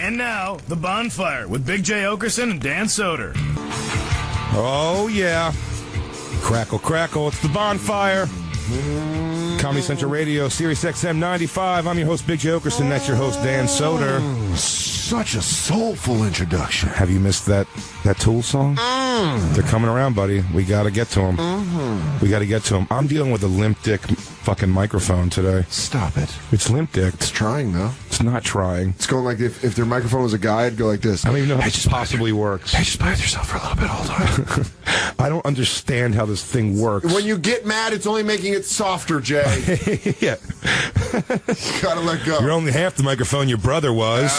And now, The Bonfire with Big J. Okerson and Dan Soder. Oh, yeah. Crackle, crackle. It's The Bonfire. Comedy Central Radio, Sirius XM 95. I'm your host, Big J. Okerson. That's your host, Dan Soder. Such a soulful introduction. Have you missed that Tool song? They're coming around, buddy. We got to get to them. We got to get to them. I'm dealing with a limp dick fucking microphone today. Stop it. It's limp dick. It's trying, though. It's not trying. It's going like if their microphone was a guy, it'd go like this. I don't even know how this possibly works. Hey, just play with yourself for a little bit. Hold on. I don't understand how this thing works. When you get mad, it's only making it softer, Jay. Yeah. You gotta let go. You're only half the microphone your brother was.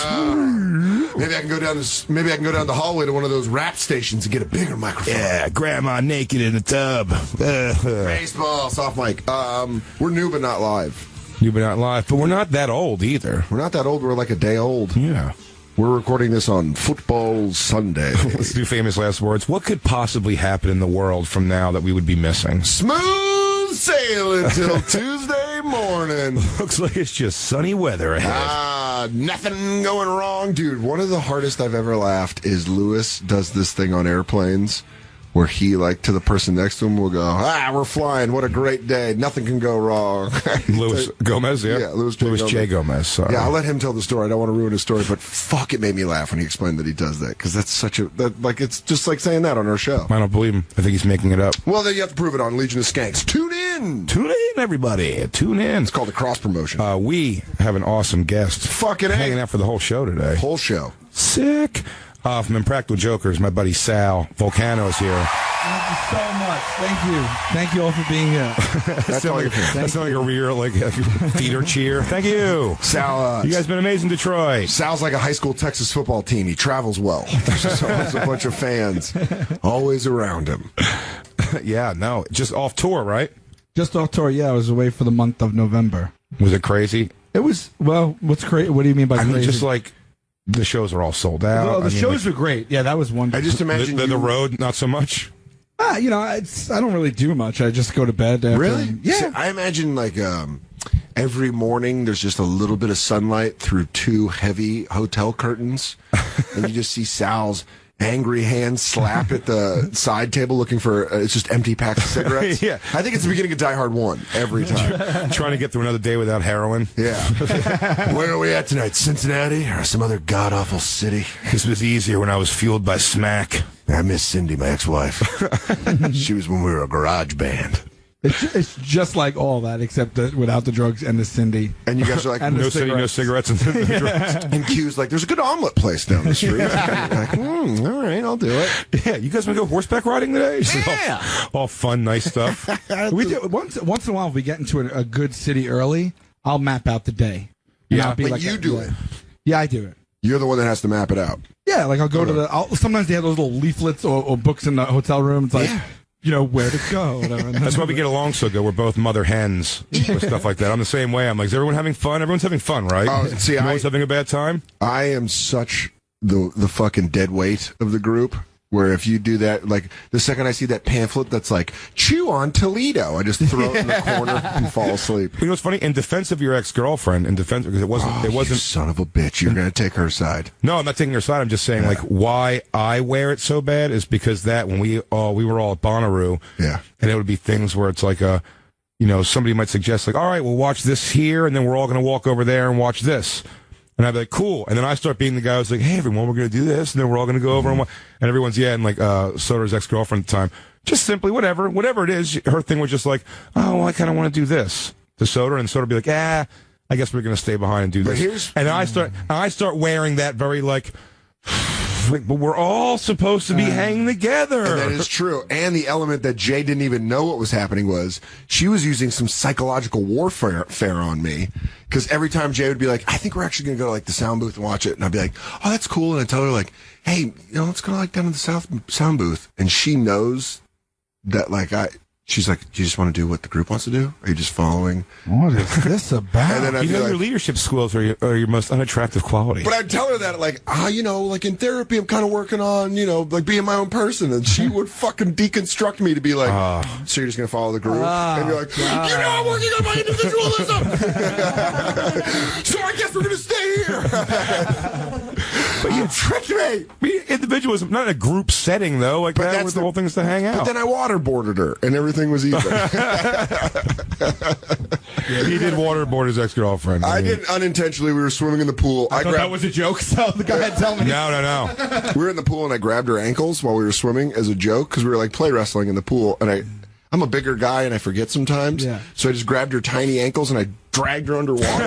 Maybe I can go down the hallway to one of those rap stations and get a bigger microphone. Yeah, grandma naked in the tub. Baseball, soft mic. We're new but not live. New but not live, but we're not that old either. We're not that old. We're like a day old. Yeah. We're recording this on Football Sunday. Let's do famous last words. What could possibly happen in the world from now that we would be missing? Smooth sailing till Tuesday morning. Looks like it's just sunny weather ahead. Nothing going wrong. Dude, one of the hardest I've ever laughed is Lewis does this thing on airplanes where he, like, to the person next to him will go, we're flying. What a great day. Nothing can go wrong. Louis Gomez, yeah? Yeah, Louis J. Gomez. Sorry. Yeah, I'll let him tell the story. I don't want to ruin his story, but fuck, it made me laugh when he explained that he does that, because that's such a, it's just like saying that on our show. I don't believe him. I think he's making it up. Well, then you have to prove it on Legion of Skanks. Tune in! Tune in, everybody. Tune in. It's called a cross promotion. We have an awesome guest. Fucking hanging out for the whole show today. Whole show. Sick. From Impractical Jokers, my buddy Sal Volcano is here. Thank you so much. Thank you. Thank you all for being here. That's like a real theater cheer. Thank you. Sal, you guys been amazing, Detroit. Sal's like a high school Texas football team. He travels well. There's always a bunch of fans always around him. Yeah, no, just off tour, right? Just off tour, yeah. I was away for the month of November. Was it crazy? It was, well, what's crazy? What do you mean by crazy? I mean, just like, the shows are all sold out. Well, the shows were great. Yeah, that was one. I just imagine the road, not so much. I don't really do much. I just go to bed. Really? Yeah. See, I imagine like every morning there's just a little bit of sunlight through two heavy hotel curtains, and you just see Sal's angry hands slap at the side table looking for it's just empty packs of cigarettes. Yeah, I think it's the beginning of Die Hard 1 every time. Trying to get through another day without heroin. Yeah. Where are we at tonight? Cincinnati or some other god awful city? This was easier when I was fueled by smack. I miss Cindy, my ex-wife. She was when we were a garage band. It's just like all that, except without the drugs and the Cindy. And you guys are like, no Cindy, no cigarettes, and the drugs. And Q's like, there's a good omelet place down the street. Like, all right, I'll do it. Yeah, you guys want to go horseback riding today? Yeah. all fun, nice stuff. We do once in a while. If we get into a good city early, I'll map out the day. Yeah, but you do it. Yeah, I do it. You're the one that has to map it out. Yeah, like I'll go to sometimes they have those little leaflets or books in the hotel room. It's like, where to go. Whatever. That's why we get along so good. We're both mother hens with stuff like that. I'm the same way. I'm like, is everyone having fun? Everyone's having fun, right? See, no one's having a bad time? I am such the fucking dead weight of the group, where if you do that, like, the second I see that pamphlet that's like, chew on Toledo, I just throw it in the corner and fall asleep. You know what's funny? In defense of your ex-girlfriend, because it wasn't... You son of a bitch, you're going to take her side. No, I'm not taking her side. I'm just saying, like, why I wear it so bad is because that, when we were all at Bonnaroo, and it would be things where it's like somebody might suggest, like, all right, we'll watch this here, and then we're all going to walk over there and watch this. And I'd be like, cool. And then I start being the guy who's like, hey, everyone, we're going to do this. And then we're all going to go over and everyone's, and like Soder's ex-girlfriend at the time, just simply whatever it is. Her thing was just like, oh, well, I kind of want to do this to Soder. And Soder would be like, I guess we're going to stay behind and do this. And I start wearing that very like, but we're all supposed to be hanging together. And that is true. And the element that Jay didn't even know what was happening was she was using some psychological warfare on me. Because every time Jay would be like, I think we're actually going to go to like the sound booth and watch it. And I'd be like, oh, that's cool. And I'd tell her like, hey, let's go like down to the sound booth. And she knows that like she's like, do you just want to do what the group wants to do? Are you just following? What is this about? And then I'd be like, your leadership skills are your most unattractive quality. But I'd tell her that, like, like in therapy, I'm kind of working on, like being my own person. And she would fucking deconstruct me to be like, so you're just going to follow the group? And you're like, I'm working on my individualism. So I guess we're going to stay here. But you tricked me. Individualism, not in a group setting though. Like that was the whole thing's to hang out. But then I waterboarded her, and everything was even. He did waterboard his ex-girlfriend. I didn't unintentionally. We were swimming in the pool. I thought that was a joke. So go ahead, tell me. No. We were in the pool, and I grabbed her ankles while we were swimming as a joke because we were like play wrestling in the pool, and I'm a bigger guy and I forget sometimes. Yeah. So I just grabbed her tiny ankles and I dragged her underwater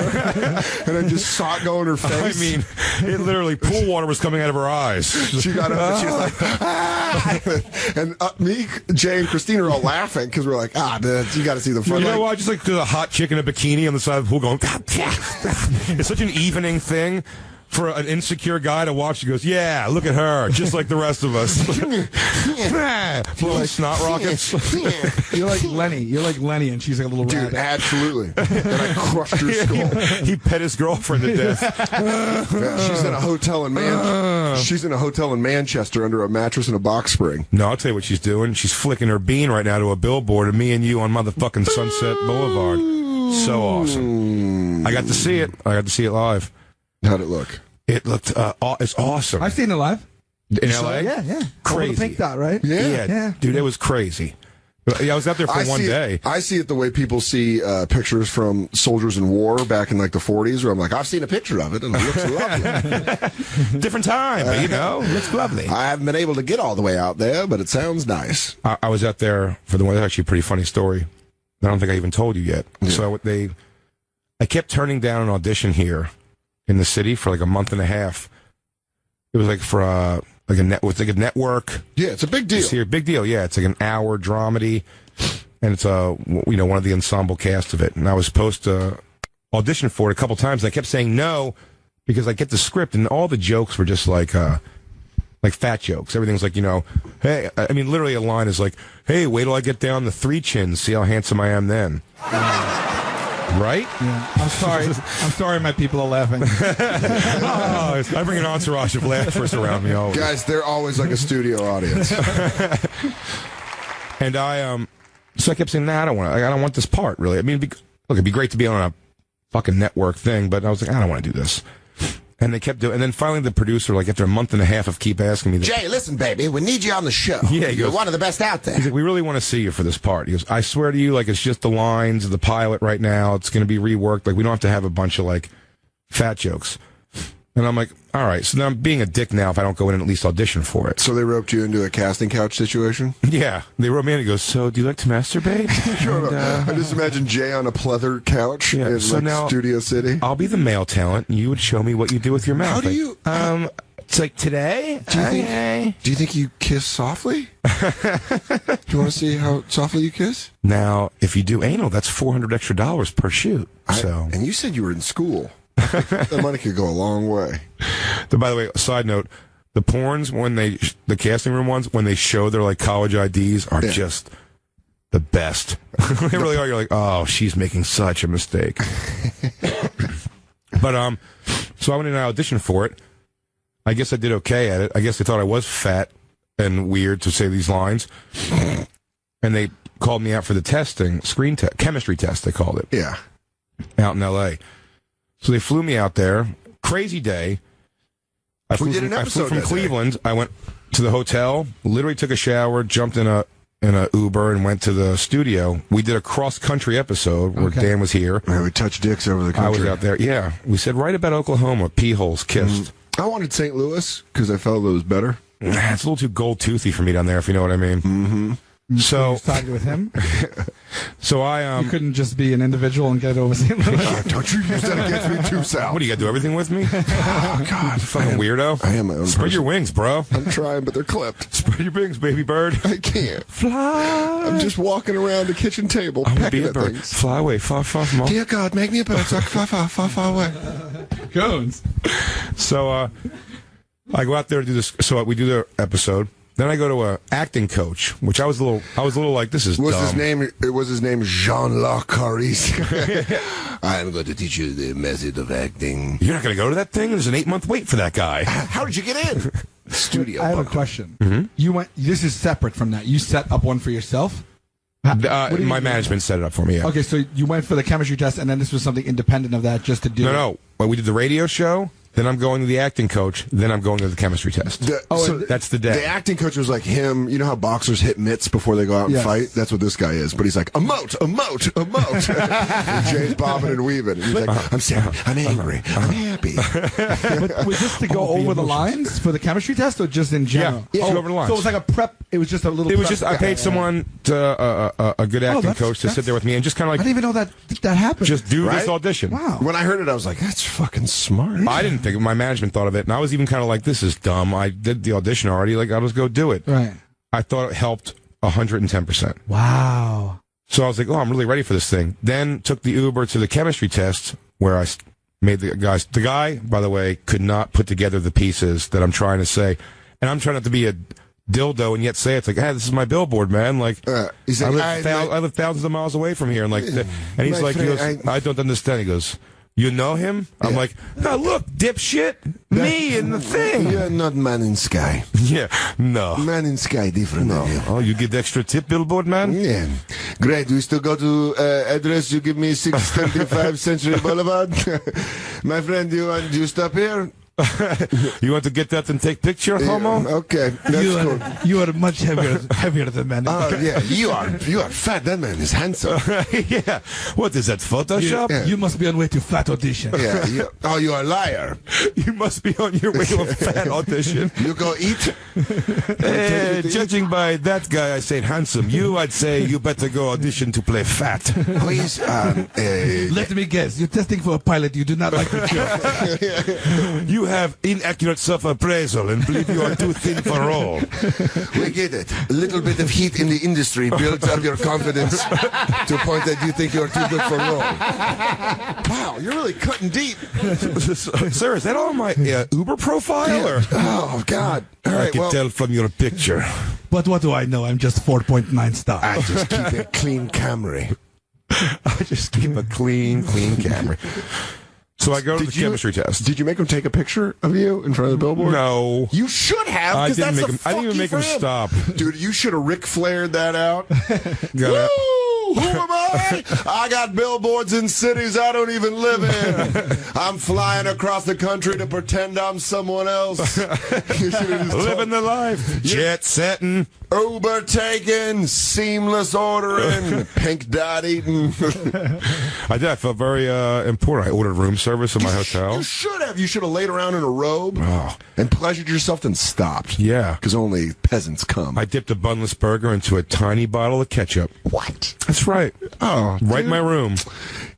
and I just saw it go in her face. I mean, it literally, pool water was coming out of her eyes. She got up and she was like, and me, Jay, and Christine are all laughing because we're like, you got to see the fun. You know what? Just like the hot chick in a bikini on the side of the pool going, it's such an evening thing. For an insecure guy to watch, he goes, yeah, look at her, just like the rest of us. Blowing snot rockets. You're like Lenny, and she's like a little dude, rabbit. Absolutely. And I crushed her skull. He pet his girlfriend to death. She's in a hotel in Manchester under a mattress and a box spring. No, I'll tell you what she's doing. She's flicking her bean right now to a billboard of me and you on motherfucking Sunset Boulevard. So awesome. I got to see it. I got to see it live. How'd it look? It looked, it's awesome. I've seen it live. In L.A.? Yeah. Crazy. The pink dot, right? Yeah. Dude, it was crazy. Yeah, I was out there for one day. I see it the way people see pictures from soldiers in war back in like the 40s, where I'm like, I've seen a picture of it, and it looks lovely. Different time, but looks lovely. I haven't been able to get all the way out there, but it sounds nice. I was out there for the one that's actually a pretty funny story. I don't think I even told you yet. Yeah. So I kept turning down an audition here in the city for like a month and a half. It was like for a network. Yeah, it's a big deal. It's here, big deal. Yeah, it's like an hour dramedy, and it's one of the ensemble cast of it. And I was supposed to audition for it a couple times. And I kept saying no because I get the script, and all the jokes were just like fat jokes. Everything's like, hey, I mean, literally a line is like, hey, wait till I get down the 3 chins, see how handsome I am then. Right? Yeah. I'm sorry my people are laughing. I bring an entourage of laughers around me always. Guys, they're always like a studio audience. And so I kept saying, I don't want this part, really. I mean, it'd be great to be on a fucking network thing, but I was like, I don't want to do this. And they kept doing, and then finally the producer, like after a month and a half of keep asking me, Jay, listen, baby, we need you on the show. Yeah, you're one of the best out there. He's like, we really want to see you for this part. He goes, I swear to you, like it's just the lines of the pilot right now. It's going to be reworked. Like we don't have to have a bunch of like fat jokes. And I'm like, all right. So now I'm being a dick now if I don't go in and at least audition for it. So they roped you into a casting couch situation? Yeah. They wrote me in and goes, so do you like to masturbate? I just imagine Jay on a pleather couch in Studio City. I'll be the male talent, and you would show me what you do with your mouth. How do you... it's like today? Do you think you kiss softly? Do you want to see how softly you kiss? Now, if you do anal, that's $400 extra per shoot. And you said you were in school. That money could go a long way. By the way, side note, the porns, the casting room ones, when they show their like college IDs are just the best. They really are. You're like, oh, she's making such a mistake. But, so I went in and auditioned for it. I guess I did okay at it. I guess they thought I was fat and weird to say these lines. And they called me out for the testing, chemistry test, they called it. Yeah. Out in L.A. So they flew me out there. Crazy day. I flew from Cleveland. I went to the hotel, literally took a shower, jumped in a Uber, and went to the studio. We did a cross-country episode where Dan was here. Yeah, we touched dicks over the country. I was out there. Yeah. We said right about Oklahoma, pee holes kissed. I wanted St. Louis because I felt it was better. It's a little too gold-toothy for me down there, if you know what I mean. Mm-hmm. So you sided with him? So I you couldn't just be an individual and get over St. Louis. Don't you use that against me too, Sal. What do you got to do everything with me? Oh God, fucking weirdo. I am my own Spread person. your wings, bro. I'm trying, but they're clipped. Spread your wings, baby bird. I can't fly. I'm just walking around the kitchen table, pecking at things. Fly away, far, far from all. Dear God, make me a bird so I can fly far, far, far away. Gones. So I go out there to do this. So we do the episode. Then I go to a acting coach, which I was a little like, this is dumb. Was his name Jean-Luc Caris? I am going to teach you the method of acting. You're not going to go to that thing? There's an 8-month wait for that guy. How did you get in? Studio. I have a question. Mm-hmm. You went. This is separate from that. You set up one for yourself? My management set it up for me, yeah. Okay, so you went for the chemistry test, and then this was something independent of that just to do No. Well, we did the radio show, then I'm going to the acting coach, then I'm going to the chemistry test. So that's the day. The acting coach was like him. You know how boxers hit mitts before they go out and fight? That's what this guy is. But he's like, a moat. And Jay's bobbing and weaving. And he's like, I'm sad, I'm angry, I'm happy. But was this to go over the lines for the chemistry test or just in general? Yeah, over the lines. So it was like a prep. It was just a little. It was just I paid someone a good acting coach to sit there with me and just kind of like. I didn't even know that happened. Just do this audition. Wow. When I heard it, I was like, that's fucking smart. I didn't think my management thought of it, and I was even kind of like, this is dumb. I did the audition already. Like, I'll just go do it. Right. I thought it helped 110%. Wow. So I was like, oh, I'm really ready for this thing. Then took the Uber to the chemistry test where I made the guys. The guy, by the way, could not put together the pieces that I'm trying to say, and I'm trying not to be a dildo and yet say it's like, hey, this is my billboard, man. Like, he's like, I live thousands of miles away from here, and like, and he's like, he goes, I don't understand. He goes, you know him? I'm like, no, look, dipshit, me and the thing. You're not Man in Sky. Yeah, no. Man in Sky, different. No. Oh, you get extra tip, billboard man? Yeah. Great. We still go to address you give me 625 Century Boulevard. My friend, you stop here? You want to get that and take picture, homo? Okay, that's cool. You are much heavier than man. Oh yeah, you are fat. That man is handsome. Yeah. What is that, Photoshop? You must be on way to fat audition. Yeah. You are a liar. You must be on your way to a fat audition. You go eat. Judging by that guy, I say handsome. I'd say you better go audition to play fat. Please. Let me guess. You're testing for a pilot. You do not like the job. You have inaccurate self-appraisal and believe you are too thin for role. We get it. A little bit of heat in the industry builds up your confidence to a point that you think you're too good for role. Wow, you're really cutting deep. Sir, is that on my Uber profile? Or? Oh, God. All right, I can tell from your picture. But what do I know? I'm just 4.9 star. I just keep a clean Camry. I just keep a clean Camry. So I go to the chemistry test. Did you make him take a picture of you in front of the billboard? No. You should have. I didn't that's make him. I didn't even make him stop. Dude, you should have Ric Flaired that out. Got Woo! Who am I? I got billboards in cities I don't even live in. I'm flying across the country to pretend I'm someone else. Living the life. Jet setting. Uber taking, seamless ordering, pink dot eating. I did. I felt very important. I ordered room service in my hotel. You should have. You should have laid around in a robe and pleasured yourself, then stopped. Yeah. Because only peasants come. I dipped a bunless burger into a tiny bottle of ketchup. What? That's right. Oh, right in my room.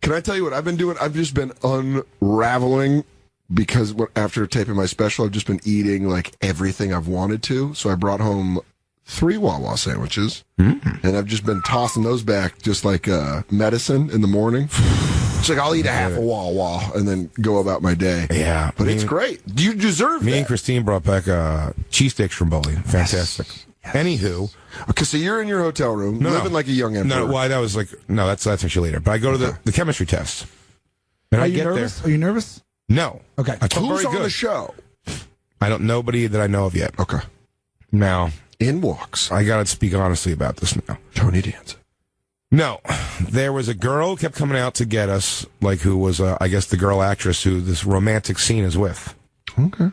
Can I tell you what I've been doing? I've just been unraveling because after taping my special, I've just been eating like everything I've wanted to. So I brought home 3 Wawa sandwiches, and I've just been tossing those back just like medicine in the morning. It's like I'll eat a half a Wawa and then go about my day. Yeah. But it's great. You deserve that. Me and Christine brought back cheesesteaks from Bowling. Fantastic. Yes. Anywho. Okay, so you're in your hotel room, living like a young emperor. No, well, that was like, no, that's actually later. But I go to the chemistry test. And Are you nervous? Are you nervous? No. Okay. I felt Who's very on good. the show? I don't, nobody that I know of yet. Okay. Now. In walks. I got to speak honestly about this now. Tony Danza. No. There was a girl who kept coming out to get us, like who was, I guess, the girl actress who this romantic scene is with. Okay.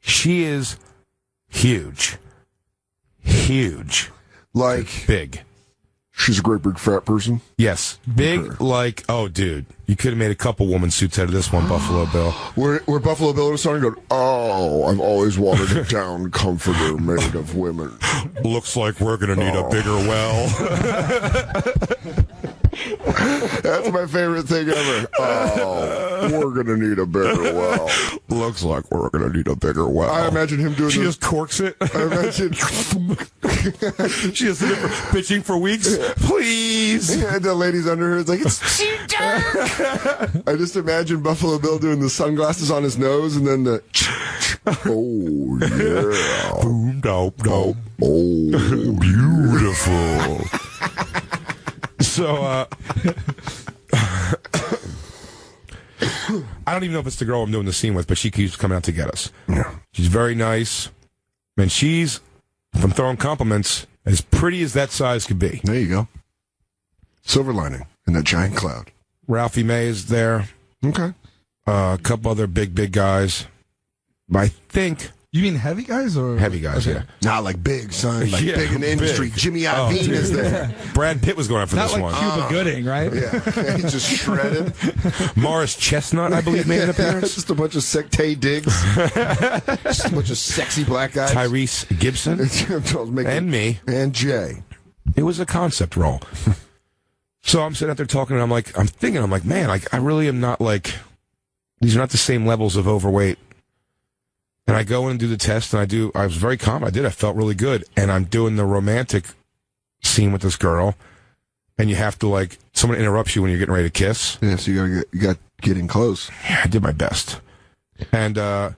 She is huge. Huge. Like. Big. She's a great big fat person? Yes. Big, like, oh, dude. You could have made a couple woman suits out of this one, Buffalo Bill. Where Buffalo Bill was starting to go, oh, I've always wanted a down comforter made of women. Looks like we're going to need a bigger well. That's my favorite thing ever. Oh, we're going to need a bigger well. Looks like we're going to need a bigger well. I imagine him doing She just corks it. I imagine. She has been bitching for weeks. Please. Yeah, the ladies under her, it's like, it's too dark. I just imagine Buffalo Bill doing the sunglasses on his nose and then the. Oh, yeah. Boom, dope, dope. Oh, beautiful. So, I don't even know if it's the girl I'm doing the scene with, but she keeps coming out to get us. Yeah. She's very nice. And she's, if I'm throwing compliments, as pretty as that size could be. There you go. Silver lining in that giant cloud. Ralphie May is there. Okay. a couple other big guys. I think. You mean heavy guys or heavy guys? Okay. Yeah, not like big, son. Like big in the industry. Big. Jimmy Iovine is there. Brad Pitt was going after Not this like one. Cuba Gooding, right? Yeah, he's just shredded. Morris Chestnut, I believe, made an appearance. Just a bunch of Tay Diggs. Just a bunch of sexy black guys. Tyrese Gibson and me and Jay. It was a concept role. So I'm sitting out there talking, and I'm thinking, man, I really am not like, these are not the same levels of overweight. And I go in and do the test, and I was very calm. I felt really good. And I'm doing the romantic scene with this girl, and you have to, someone interrupts you when you're getting ready to kiss. Yeah, so you got getting close. Yeah, I did my best. And, but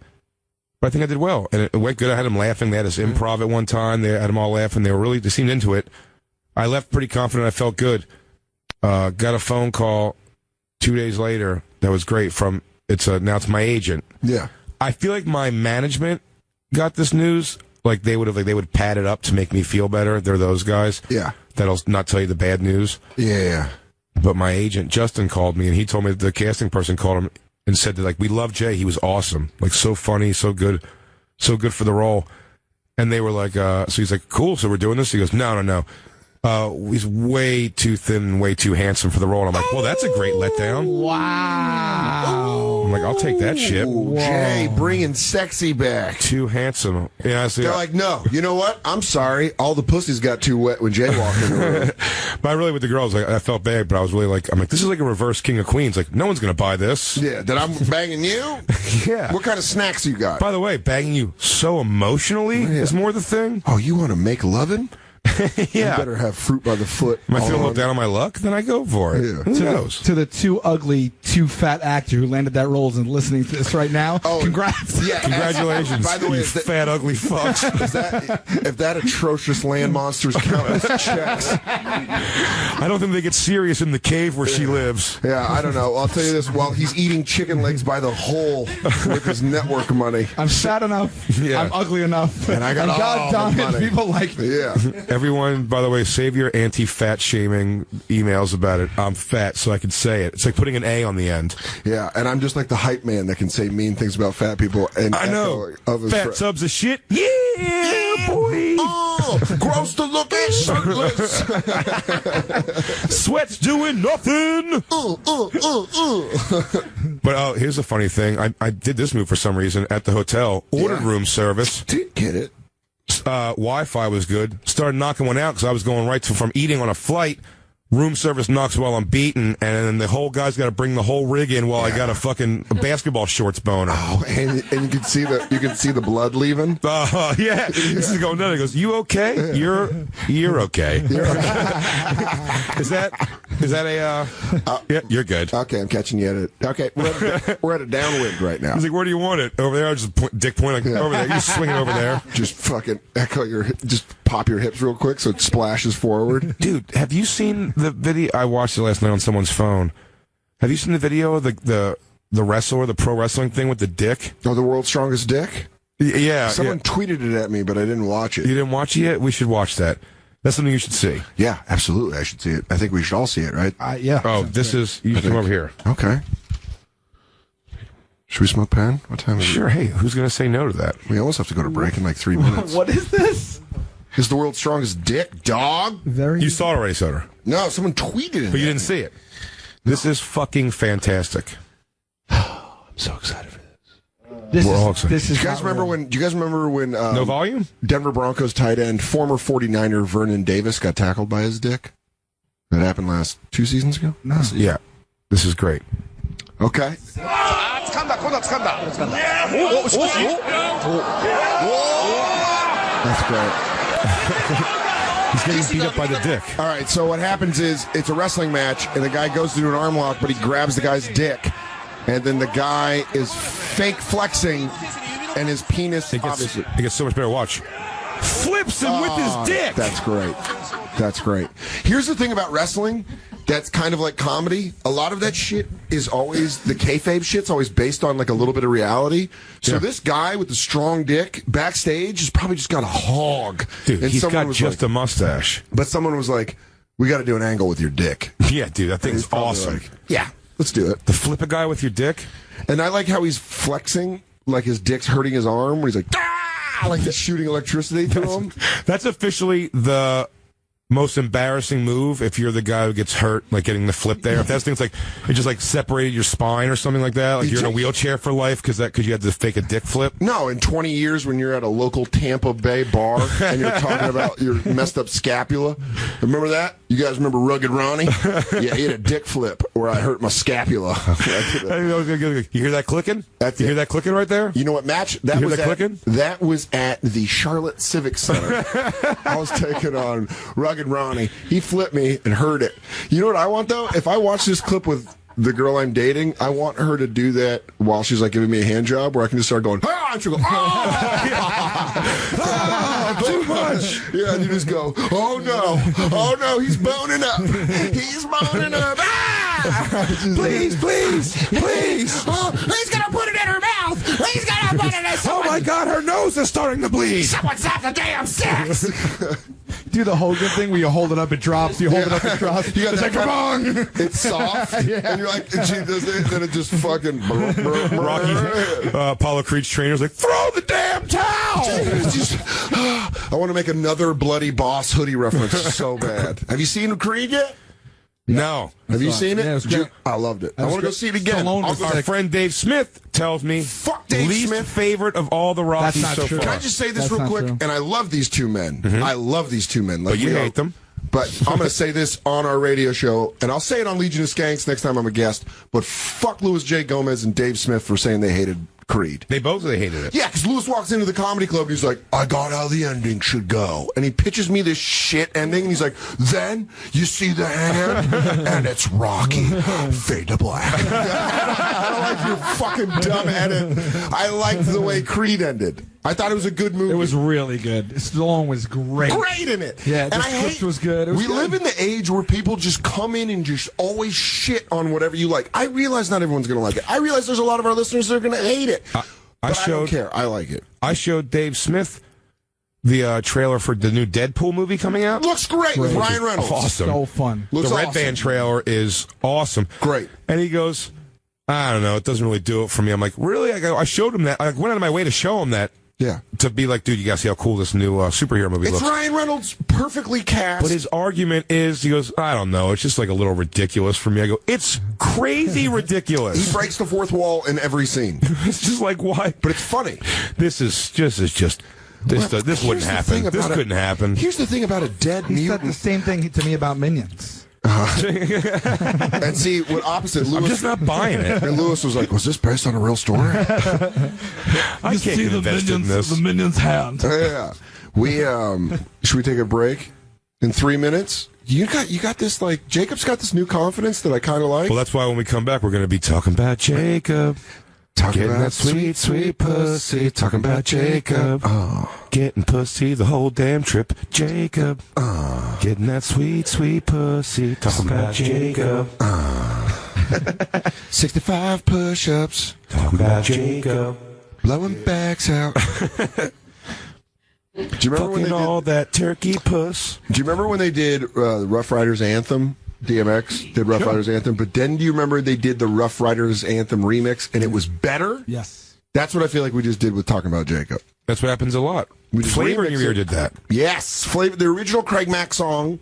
I think I did well. And it went good. I had them laughing. They had us improv at one time. They had them all laughing. They seemed into it. I left pretty confident. I felt good. Got a phone call 2 days later that was great now it's my agent. Yeah. I feel like my management got this news. They would pad it up to make me feel better. They're those guys. Yeah. That'll not tell you the bad news. Yeah. But my agent, Justin, called me, and he told me that the casting person called him and said that, we love Jay. He was awesome. So funny, so good for the role. And they were so he's like, cool, so we're doing this? He goes, no. He's way too thin and way too handsome for the role. And I'm like, well, that's a great letdown. Wow. I'm like, I'll take that shit. Jay, bringing sexy back. Too handsome. Yeah, They're like, no, you know what? I'm sorry. All the pussies got too wet when Jay walked in the room. But I really, with the girls, I felt bad, but I was really I'm like, this is like a reverse King of Queens. No one's going to buy this. Yeah, that I'm banging you? Yeah. What kind of snacks you got? By the way, banging you so emotionally is more the thing. Oh, you want to make lovin'? Yeah. You better have fruit by the foot. Am I feeling a little down on my luck? Then I go for it. Yeah. Who knows? To the too ugly, too fat actor who landed that role and listening to this right now, congrats. Yeah, congratulations, by the way, you fat, ugly fucks. If that atrocious land monsters count as checks. I don't think they get serious in the cave where she lives. Yeah, I don't know. I'll tell you this. While he's eating chicken legs by the hole with his network money. I'm fat enough. Yeah. I'm ugly enough. And I got all God the damn it, money. people like me. Yeah. Everyone, by the way, save your anti-fat shaming emails about it. I'm fat, so I can say it. It's like putting an A on the end. Yeah, and I'm just like the hype man that can say mean things about fat people. And I know. Of Fat subs of shit. Yeah, boy. Oh, gross to look at, shirtless. Sweat's doing nothing. But here's the funny thing. I did this move for some reason at the hotel. Ordered room service. Didn't get it. Wi-Fi was good. Started knocking one out because I was going right from eating on a flight. Room service knocks while I'm beating, and then the whole guy's got to bring the whole rig in while I got a fucking basketball shorts boner. Oh, and you can see the blood leaving. Yeah, this is going down. He goes, "You okay? You're okay." Is that a? Yeah, you're good. Okay, I'm catching you at it. Okay, we're at a downwind right now. He's like, "Where do you want it? Over there?" I just dick point over there. You just swing it over there. Just fucking just pop your hips real quick so it splashes forward. Dude, have you seen the video? I watched it last night on someone's phone. Have you seen the video of the wrestler, the pro wrestling thing with the dick? Oh, the world's strongest dick? Yeah. Someone tweeted it at me, but I didn't watch it. You didn't watch it yet? We should watch that. That's something you should see. Yeah, absolutely. I should see it. I think we should all see it, right? Yeah. Oh, this is... You come over here. Okay. Should we smoke pen? What time is it? Sure. Hey, who's going to say no to that? We almost have to go to break in like 3 minutes. What is this? Is the world's strongest dick, dog? You saw it already, Soder. No, someone tweeted it. But you didn't see it. This is fucking fantastic. I'm so excited for We're all excited. Do you guys remember when no volume? Denver Broncos tight end, former 49er Vernon Davis got tackled by his dick? That happened 2 seasons ago? No. Yeah. This is great. Okay. That's great. He's getting beat up by the dick. All right, so what happens is it's a wrestling match, and the guy goes to do an arm lock, but he grabs the guy's dick, and then the guy is fake flexing, and his penis obviously... It gets so much better. Watch. Flips him with his dick. That's great. That's great. Here's the thing about wrestling that's kind of like comedy. A lot of that shit is always, the kayfabe shit's always based on like a little bit of reality. So this guy with the strong dick backstage has probably just got a hog. Dude, and he's got just a mustache. But someone was like, we got to do an angle with your dick. Yeah, dude, that thing's awesome. Like, yeah, let's do it. To flip a guy with your dick? And I like how he's flexing, like his dick's hurting his arm, where he's like, ah! Like he's shooting electricity through him. That's officially the most embarrassing move if you're the guy who gets hurt, like getting the flip there. If that thing's like, it just like separated your spine or something like that, like you're in a wheelchair for life because you had to fake a dick flip. No, in 20 years when you're at a local Tampa Bay bar and you're talking about your messed up scapula. Remember that? You guys remember Rugged Ronnie? Yeah, he had a dick flip where I hurt my scapula. You hear that clicking? You hear that clicking right there? You know what match? That was at the Charlotte Civic Center. I was taking on Rugged Ronnie. He flipped me and heard it. You know what I want, though? If I watch this clip with the girl I'm dating, I want her to do that while she's like giving me a hand job, where I can just start going, ah, and she'll go, ah, too much. Yeah, and you just go, oh no, he's boning up. He's boning up. Ah! Please. Oh, he's gonna put it in her mouth. He's gonna put it in someone. Oh my God, her nose is starting to bleed. Someone's at the damn sex. Do the Hogan thing where you hold it up, it drops. You hold it up, it drops. You got it's like, come on. It's soft, and you're like, and she does it, then it just fucking. Rocky, Apollo Creed's trainer's like, throw the damn towel. I want to make another Bloody Boss hoodie reference so bad. Have you seen Creed yet? No. Have you seen it? Yeah, it was great. I loved it. I want to go see it again. Our friend Dave Smith tells me, fuck Dave least Smith. favorite of all the Rockies That's not so true. far. Can I just say this That's real quick? true. And I love these two men. I love these two men. Like, But you hate them. But I'm going to say this on our radio show, and I'll say it on Legion of Skanks next time I'm a guest, but fuck Louis J. Gomez and Dave Smith for saying they hated Creed. They hated it. Yeah, because Louis walks into the comedy club and he's like, I got how the ending should go. And he pitches me this shit ending, and he's like, then you see the hand, and it's Rocky. Fade to black. I don't like your fucking dumb edit. I liked the way Creed ended. I thought it was a good movie. It was really good. Stallone was great. Great in it. Yeah, and the I script was good. It was we good. live in the age where people just come in and just always shit on whatever you like. I realize not everyone's going to like it. I realize there's a lot of our listeners that are going to hate it. I don't care. I like it. I showed Dave Smith the trailer for the new Deadpool movie coming out. Looks great with Ryan Reynolds. Awesome. So fun. Looks the Red awesome. Band trailer is awesome. Great. And he goes, I don't know, it doesn't really do it for me. I'm like, really? I showed him that. I went out of my way to show him that. Yeah. To be like, dude, you gotta see how cool this new superhero movie It's looks. Ryan Reynolds perfectly cast. But his argument is, he goes, I don't know, it's just like a little ridiculous for me. I go, it's crazy ridiculous. He breaks the fourth wall in every scene. It's just like, why? But it's funny. This wouldn't happen. This couldn't happen. Here's the thing about a dead He said the mutant. same thing to me about Minions. And see, what opposite Lewis. I'm just not buying it. And Lewis was like, was this based on a real story? I can't get invested in this. The Minions hand. Yeah. Should we take a break in 3 minutes? You got this, like, Jacob's got this new confidence that I kind of like. Well, that's why when we come back, we're going to be talking about Jacob. Getting that sweet, sweet pussy. Talking about Jacob. Getting pussy the whole damn trip. Jacob. Getting that sweet, sweet pussy. Talking about Jacob. 65 push-ups. Talking about Jacob. Blowing backs out. Do you remember when they Fucking all that turkey puss. Do you remember when they did Rough Riders Anthem? DMX did Rough Riders Anthem, but then do you remember they did the Rough Riders Anthem remix, and it was better? Yes. That's what I feel like we just did with Talking About Jacob. That's what happens a lot. Flavor in Your Ear did that. Yes, Flavor, the original Craig Mack song,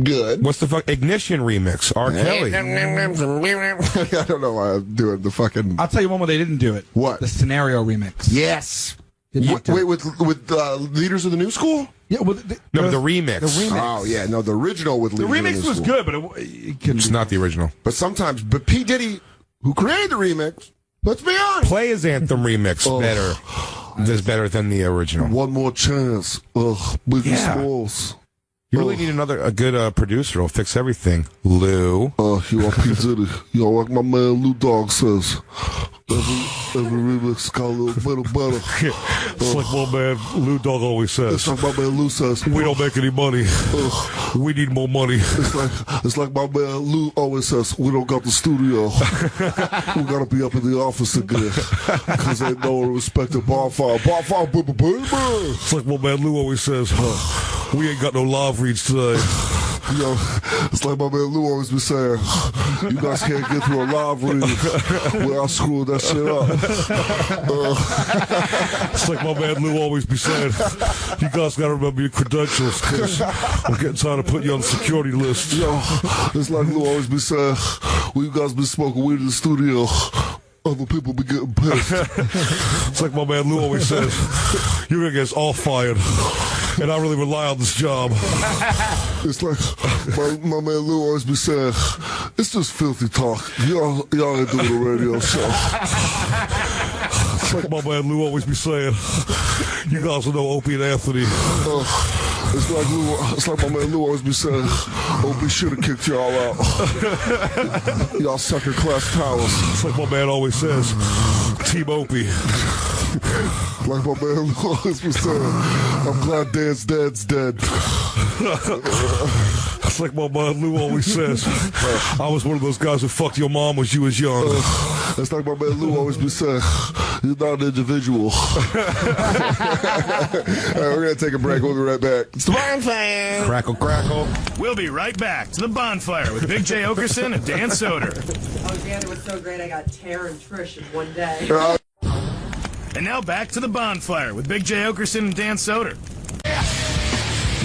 good. What's the fuck? Ignition remix, R. Kelly. I don't know why I'm doing the fucking... I'll tell you one where they didn't do it. What? The Scenario remix. Yes. Did not do Wait, it. with Leaders of the New School? Yeah, well, The remix. The remix. Oh, yeah, no, the original with The Leaders of the remix New was School. good, but it couldn't It's be- not the original. But P. Diddy, who created the remix, let's be honest. Play his Anthem remix better. Is better than the original. One more chance. Biggie Yeah. Smalls. You really need a good producer who'll fix everything. Lou. You are P. Diddy. You know, like my man Lou Dog says. Every remix got a little better. It's like my man Lou Dog always It's says. like my man Lou says. We don't make any money. We need more money. It's like my man Lou always says. We don't got the studio. We gotta be up in the office again because ain't no respect to Bonfire. Bonfire, baby. It's like my man Lou always says. We ain't got no live reads today. You know, it's like my man Lou always been saying, you guys can't get through a live read without screwing that shit up. It's like my man Lou always be saying, you guys got to remember your credentials, because I'm getting tired of putting you on the security list. Yo, it's like Lou always be saying, when you guys been smoking weed in the studio, other people be getting pissed. It's like my man Lou always says, you're going to get us all fired, and I really rely on this job. It's like my man Lou always be saying, it's just filthy talk. Y'all ain't doing a radio show. It's like my man Lou always be saying, you guys will know Opie and Anthony. It's like my man Lou always be saying, Opie should have kicked y'all out. Y'all sucker class towels. It's like my man always says, Team Opie. Like my man Lou always be saying, I'm glad Dad's dead. It's like my man Lou always says, I was one of those guys who fucked your mom when she was young. It's like my man Lou always be saying, you're not an individual. All right, we're going to take a break. We'll be right back. It's the Bonfire. Crackle, crackle. We'll be right back to the Bonfire with Big J. Okerson and Dan Soder. Oh, Dan, it was so great. I got Tara and Trish in one day. And now back to the Bonfire with Big J. Okerson and Dan Soder.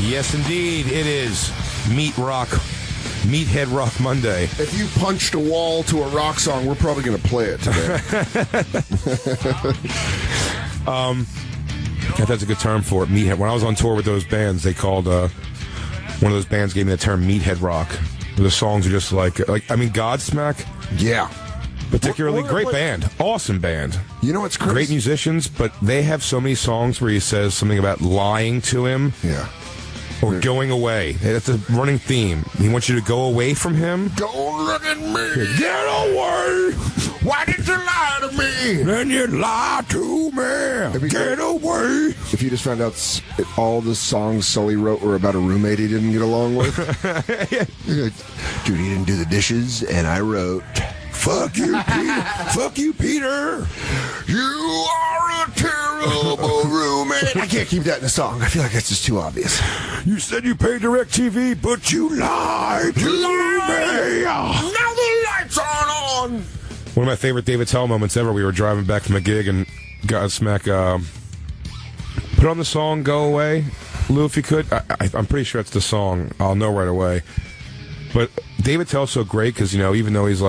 Yes, indeed, it is Meathead Rock Monday. If you punched a wall to a rock song, we're probably going to play it today. That's a good term for it, Meathead. When I was on tour with those bands, they called one of those bands gave me the term Meathead Rock. The songs are just like Godsmack. Yeah. Particularly great band, awesome band. You know what's crazy? Great musicians, but they have so many songs where he says something about lying to him. Yeah. Or going away. That's a running theme. He wants you to go away from him. Don't look at me. Get away. Why did you lie to me? Then you lie to me. Get away. If you just found out all the songs Sully wrote were about a roommate he didn't get along with. Dude, he didn't do the dishes, and I wrote... Fuck you, Peter. Fuck you, Peter. You are a terrible roommate. I can't keep that in a song. I feel like that's just too obvious. You said you paid DirecTV, but you lied to me. Now the lights aren't on. One of my favorite David Tell moments ever. We were driving back from a gig, and Godsmack put on the song "Go Away." Lou, if you could, I'm pretty sure it's the song. I'll know right away. But David Tell's so great because, you know, even though he's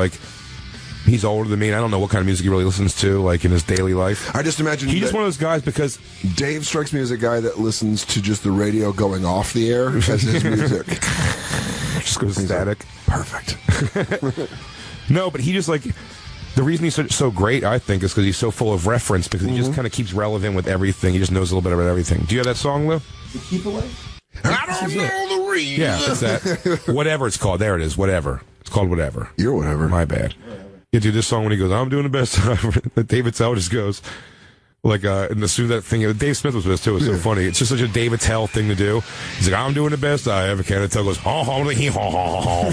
older than me, and I don't know what kind of music he really listens to, like, in his daily life. I just imagine he's just one of those guys because... Dave strikes me as a guy that listens to just the radio going off the air as his music. Just goes static. Perfect. No, but he just, like... The reason he's so great, I think, is because he's so full of reference, because he just kind of keeps relevant with everything. He just knows a little bit about everything. Do you have that song, Lou? Keep away? I don't know the reason. Yeah, it's that. Whatever it's called. There it is. Whatever. It's called Whatever. You're whatever. My bad. Yeah, dude, this song when he goes, I'm doing the best ever. David Tell just goes, like, and as soon as that thing, Dave Smith was with us too. It's so funny. It's just such a David Tell thing to do. He's like, I'm doing the best I ever can. And Tell goes, ho ho he ho ho ho. Ho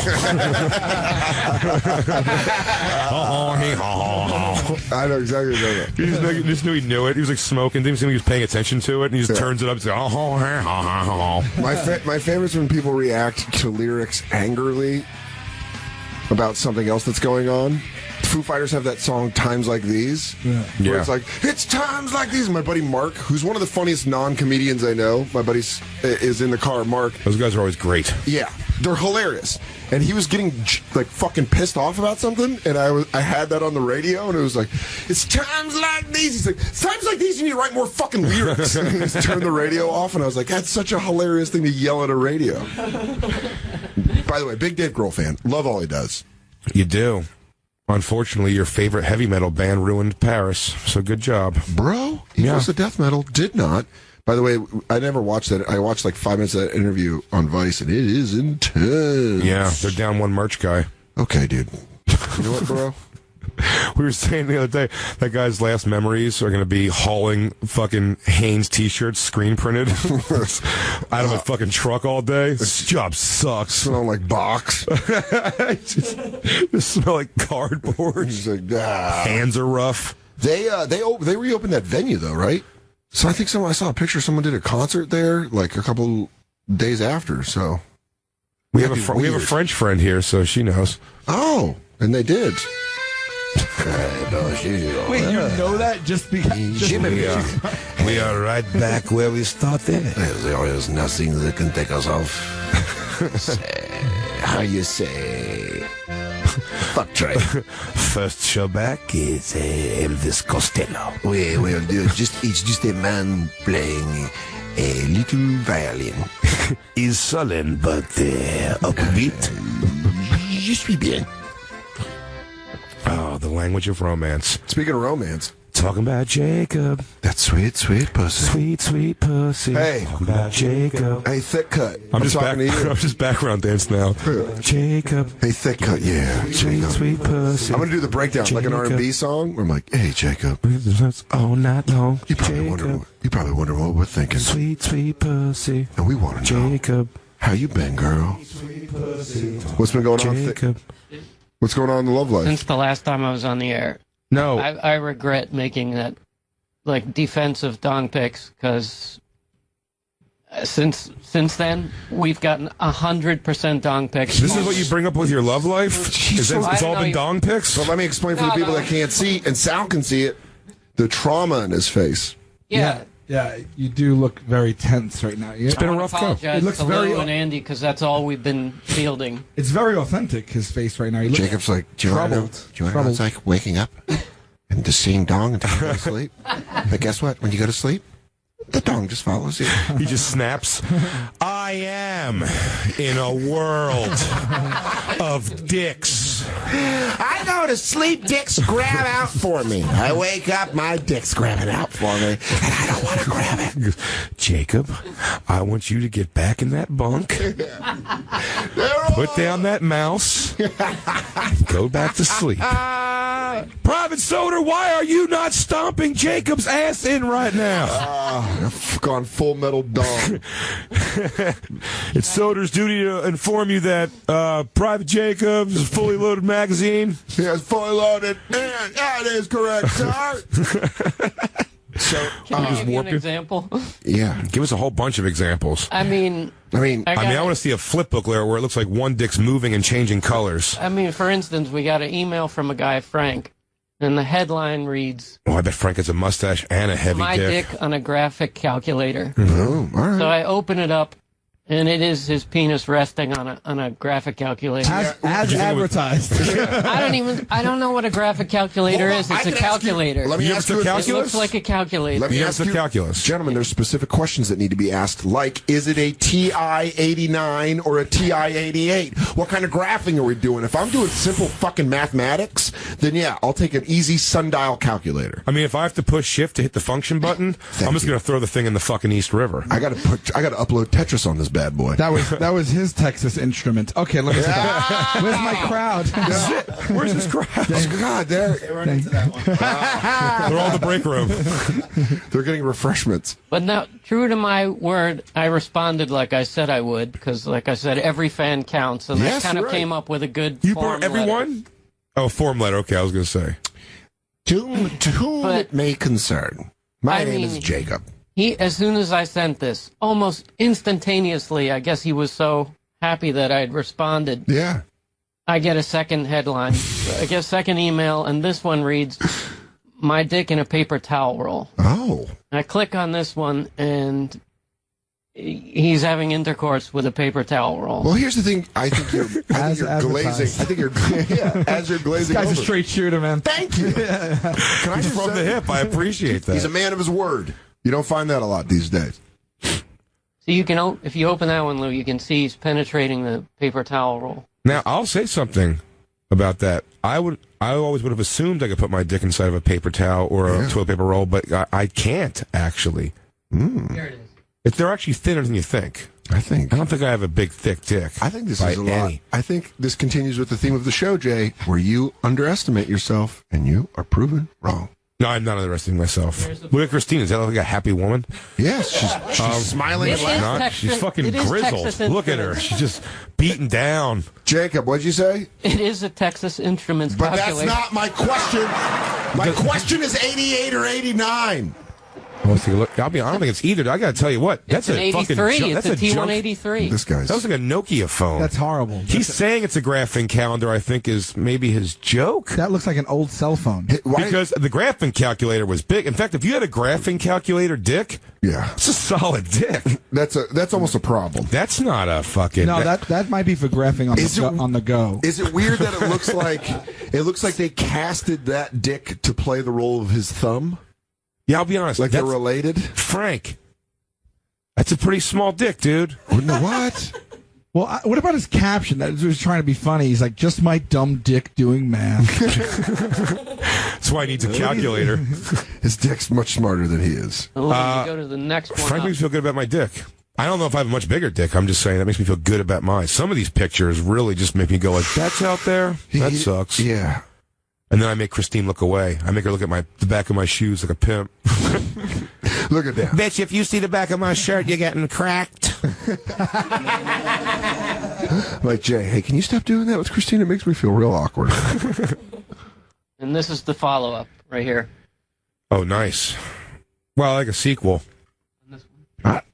ho he ho ho ho. I know exactly what you're talking about. He just knew he knew it. He was like smoking. Didn't seem like he was paying attention to it. And he just turns it up. He's like, ho ho ho ho. My favorite's when people react to lyrics angrily about something else that's going on. Foo Fighters have that song "Times Like These," where it's like, "It's times like these." My buddy Mark, who's one of the funniest non-comedians I know, my buddy is in the car. Mark, those guys are always great. Yeah, they're hilarious. And he was getting like fucking pissed off about something, and I had that on the radio, and it was like, "It's times like these." He's like, "It's times like these you need to write more fucking lyrics." And he just turned the radio off, and I was like, "That's such a hilarious thing to yell at a radio." By the way, big Dave Grohl fan. Love all he does. You do. Unfortunately, your favorite heavy metal band ruined Paris, so good job. Bro, Eagles of Death Metal did not. By the way, I never watched that. I watched like 5 minutes of that interview on Vice, and it is intense. Yeah, they're down one merch guy. Okay, dude. You know what, bro? We were saying the other day, that guy's last memories are going to be hauling fucking Hanes t-shirts screen printed out of a fucking truck all day. This job sucks. Smell like box. Just smell like cardboard. He's like, nah. Hands are rough. They reopened that venue though, right? So I think I saw a picture. Someone did a concert there like a couple days after. So We have a French friend here, so she knows. Oh, and they did. Wait, you know that just because? We are right back where we started. There is nothing that can take us off. How you say? Fuck Trey. First show back is Elvis Costello. We will do it's just a man playing a little violin. He's sullen but upbeat. Je suis bien. Oh, the language of romance. Speaking of romance, talking about Jacob. That sweet, sweet pussy. Sweet, sweet pussy. Hey. Talking about Jacob. Hey, thick cut. I'm just background dance now. Jacob. Hey, thick cut. Yeah. Sweet, sweet pussy. I'm going to do the breakdown Jacob. like an R&B song where I'm like, hey, Jacob. All night long. You probably wonder what we're thinking. Sweet, sweet pussy. And we want to know. Jacob. How you been, girl? What's been going on? Jacob. What's going on in the love life? Since the last time I was on the air. No. I regret making that, like, defensive dong picks, because since then, we've gotten 100% dong picks. This is what you bring up with your love life? It's all been dong picks? But let me explain for the people that can't see, and Sal can see it, the trauma in his face. Yeah. Yeah, you do look very tense right now. It's been a rough go. It looks very Lou and Andy, because that's all we've been fielding. It's very authentic, his face right now. He looks Jacob's like, do you want to know what it's like waking up and just seeing dong until you go to sleep? But guess what? When you go to sleep, the dong just follows you. He just snaps. I am in a world of dicks. I go to sleep, dicks grab out for me. I wake up, my dick's grabbing out for me, and I don't want to grab it. Jacob, I want you to get back in that bunk, put down that mouse, go back to sleep. Private Soda, why are you not stomping Jacob's ass in right now? I've gone full metal dong. It's Soder's duty to inform you that Private Jacob's is a fully loaded magazine. Yeah, it's fully loaded. Yeah, it is correct, sir. So, can I give you an example? Yeah. Give us a whole bunch of examples. I mean, I want to see a flip book there where it looks like one dick's moving and changing colors. I mean, for instance, we got an email from a guy, Frank, and the headline reads, "Oh, I bet Frank has a mustache and a heavy my dick on a graphic calculator." Oh, all right. So I open it up, and it is his penis resting on a graphic calculator. As advertised. I don't know what a graphic calculator is. It's a calculator. Let me ask you. It looks like a calculator. Let me ask you, calculus. Gentlemen, there's specific questions that need to be asked, like, is it a TI-89 or a TI-88? What kind of graphing are we doing? If I'm doing simple fucking mathematics, then yeah, I'll take an easy sundial calculator. I mean, if I have to push shift to hit the function button, I'm just going to throw the thing in the fucking East River. I got to upload Tetris on this bad boy. That was his Texas instrument. Okay, let me see that. Where's my crowd? Where's this crowd? God, they're into that one. They're all in the break room. They're getting refreshments. But now, true to my word, I responded like I said I would, because, like I said, every fan counts, and I kind of came up with a good form everyone? letter. Oh, form letter. Okay, I was going to say. To whom it may concern. My name is Jacob. As soon as I sent this, almost instantaneously, I guess he was so happy that I had responded. Yeah. I get a second headline. I get a second email, and this one reads, "My dick in a paper towel roll." Oh. I click on this one, and he's having intercourse with a paper towel roll. Well, here's the thing. I think you're glazing. I think you're as you're glazing. This guy's over. A straight shooter, man. Thank you. Can I just from the hip? I appreciate that. He's a man of his word. You don't find that a lot these days. So you can, if you open that one, Lou, you can see he's penetrating the paper towel roll. Now, I'll say something about that. I always would have assumed I could put my dick inside of a paper towel or a toilet paper roll, but I can't actually. There it is. They're actually thinner than you think. I don't think I have a big, thick dick. I think this is a lot. I think this continues with the theme of the show, Jay, where you underestimate yourself and you are proven wrong. No, I'm not underestimating myself. Look at Christine. Is that like a happy woman? Yes, she's smiling. She's fucking grizzled. Look at her. She's just beaten down. Jacob, what'd you say? It is a Texas Instruments calculator. But that's not my question. My question is 88 or 89. Let's take a look. I don't think it's either. I got to tell you what. That's it's an a fucking 83. that's It's a junk. T183. This guy's. That was like a Nokia phone. That's horrible. He's saying it's a graphing calendar. I think is maybe his joke. That looks like an old cell phone. Because the graphing calculator was big. In fact, if you had a graphing calculator dick, yeah, it's a solid dick. That's almost a problem. That's not a fucking. No, that might be for graphing on the go. Is it weird that it looks like they casted that dick to play the role of his thumb? Yeah, I'll be honest. Like they're related? Frank, that's a pretty small dick, dude. What? Well, what about his caption? That was trying to be funny. He's like, just my dumb dick doing math. That's why he needs a calculator. His dick's much smarter than he is. You go to the next one. Frank makes me feel good about my dick. I don't know if I have a much bigger dick. I'm just saying that makes me feel good about mine. Some of these pictures really just make me go like, that's out there? That sucks. Yeah. And then I make Christine look away. I make her look at the back of my shoes like a pimp. Look at that. Bitch, if you see the back of my shirt, you're getting cracked. Like, Jay, hey, can you stop doing that with Christine? It makes me feel real awkward. And this is the follow-up right here. Oh, nice. Well, like a sequel.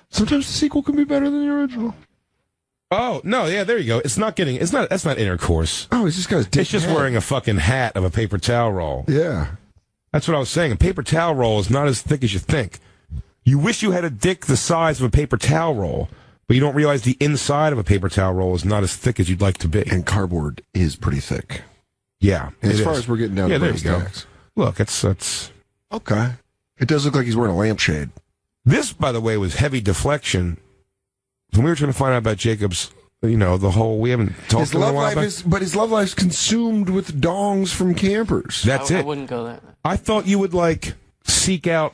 Sometimes the sequel can be better than the original. Oh, no, yeah, there you go. That's not intercourse. Oh, he's just got his dick. It's just wearing a fucking hat of a paper towel roll. Yeah. That's what I was saying. A paper towel roll is not as thick as you think. You wish you had a dick the size of a paper towel roll, but you don't realize the inside of a paper towel roll is not as thick as you'd like to be. And cardboard is pretty thick. Yeah. As far as we're getting down to there you go. stacks. Look, that's... Okay. It does look like he's wearing a lampshade. This, by the way, was heavy deflection. When we were trying to find out about Jacob's, the whole, we haven't talked to him in a while. But his love life's consumed with dongs from campers. That's it. I wouldn't go that. I thought you would, seek out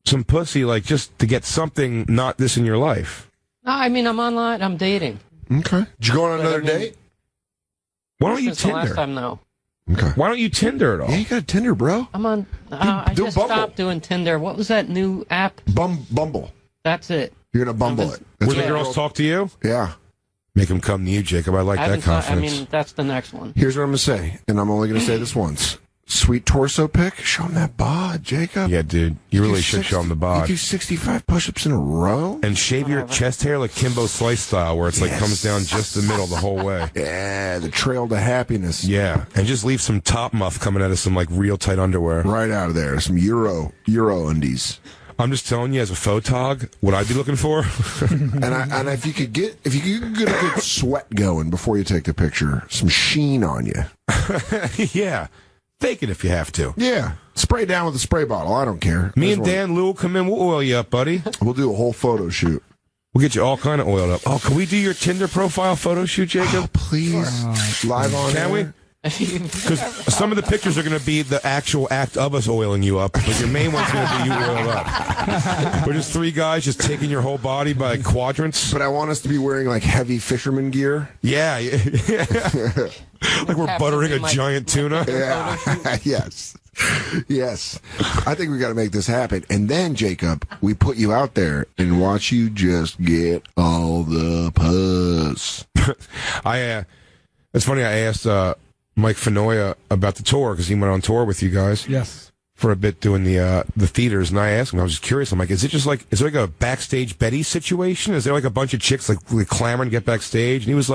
some pussy, just to get something not this in your life. No, I mean, I'm online. I'm dating. Okay. Did you go on another date? Why don't you Since the Tinder? last time, no. Okay. Why don't you Tinder at all? Yeah, you got Tinder, bro. I'm on. I do just Bumble. stopped doing Tinder. What was that new app? Bumble. That's it. You're going to bumble it. Where the girls talk to you? Yeah. Make them come to you, Jacob. I like that confidence. That's the next one. Here's what I'm going to say, and I'm only going to say this once. Sweet torso pic. Show him that bod, Jacob. Yeah, dude. You really should show him the bod. You do 65 push-ups in a row? And shave your chest hair like Kimbo Slice style, where it's comes down just the middle the whole way. Yeah, the trail to happiness. Yeah, and just leave some top muff coming out of some real tight underwear. Right out of there. Some Euro undies. I'm just telling you, as a photog, what I'd be looking for. and if you could get a good sweat going before you take the picture, some sheen on you. Yeah. Fake it if you have to. Yeah. Spray down with a spray bottle. I don't care. Me and Dan Lou will come in. We'll oil you up, buddy. We'll do a whole photo shoot. We'll get you all kind of oiled up. Oh, can we do your Tinder profile photo shoot, Jacob? Oh, please. Live on Can we? Because some of the pictures are going to be the actual act of us oiling you up, but your main one's going to be you oiled up. We're just three guys just taking your whole body by quadrants. But I want us to be wearing heavy fisherman gear. Yeah. Like we're buttering a giant tuna. Yeah. Yes. Yes. I think we got to make this happen. And then, Jacob, we put you out there and watch you just get all the puss. It's funny, I asked Mike Fenoya about the tour because he went on tour with you guys. Yes. For a bit doing the theaters, and I asked him, I was just curious, I'm like, is there a backstage Betty situation? Is there a bunch of chicks really clamoring to get backstage? And he was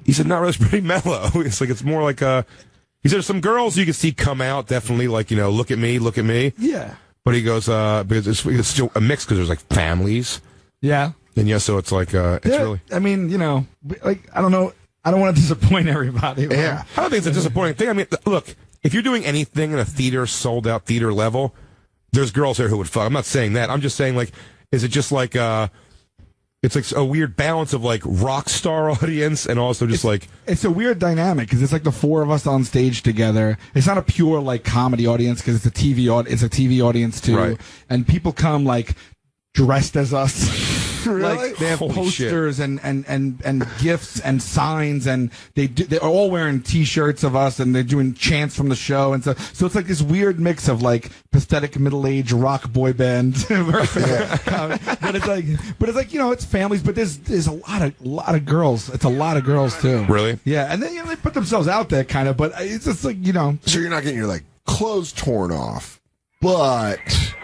he said, not really, it's pretty mellow. It's more like he said there's some girls you can see come out, definitely look at me. Yeah. But he goes, because it's still a mix because there's families. Yeah. And so it's it's really. I mean, I don't know. I don't want to disappoint everybody. Yeah. I don't think it's a disappointing thing. I mean, look, if you're doing anything in a theater, sold out theater level, there's girls there who would fuck. I'm not saying that. I'm just saying, is it just it's a weird balance of rock star audience and also just it's a weird dynamic because it's the four of us on stage together. It's not a pure comedy audience because it's a TV audience too, right. And people come dressed as us. Really? They have Holy posters shit. and gifts and signs, and they're all wearing T-shirts of us, and they're doing chants from the show, and so it's this weird mix of pathetic middle-aged rock boy band versus but it's it's families, but there's a lot of girls. It's a lot of girls too. Really? Yeah, and then they put themselves out there but it's just So you're not getting your clothes torn off, but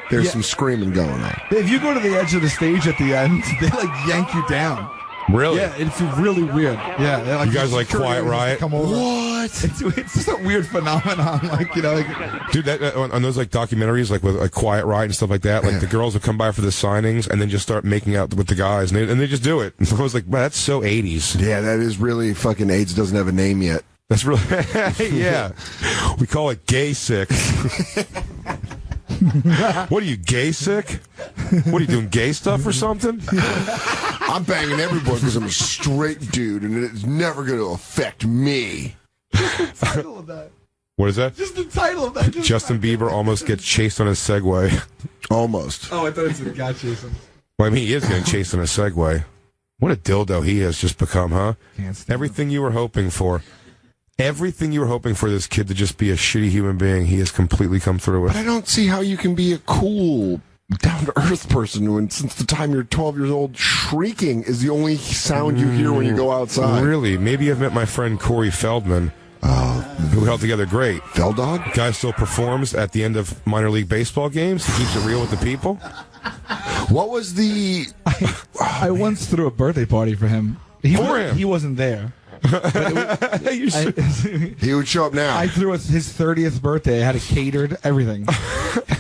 there's some screaming going on. If you go to the edge of the stage at the end, they like yank you down. Really? Yeah, it's really weird. Yeah, like, you guys like Quiet Riot? Come over. What? It's just a weird phenomenon. Like, you know, like, dude, that on those like documentaries, like with like Quiet Riot and stuff like that, like the girls would come by for the signings and then just start making out with the guys, and they just do it. And I was like, man, that's so 80s. Yeah, that is really fucking AIDS doesn't have a name yet. That's really yeah. We call it gay sick. What are you, gay sick? What are you doing, gay stuff or something? I'm banging everyone because I'm a straight dude, and it's never going to affect me. the title of that. What is that? Just the title of that. Justin Bieber almost gets chased on a Segway. Almost. Oh, I thought it was God chasing. Well, I mean, he is getting chased on a Segway. What a dildo he has just become, huh? Everything you were hoping for. Everything you were hoping for this kid to just be a shitty human being, he has completely come through with. But I don't see how you can be a cool, down-to-earth person when, since the time you're 12 years old, shrieking is the only sound you hear when you go outside. Really? Maybe I've met my friend Corey Feldman, who held together great. Feldog? Guy still performs at the end of minor league baseball games. He keeps it real with the people. What was the... I once threw a birthday party for him. He wasn't there. He would show up now. I threw his 30th birthday. I had it catered, everything.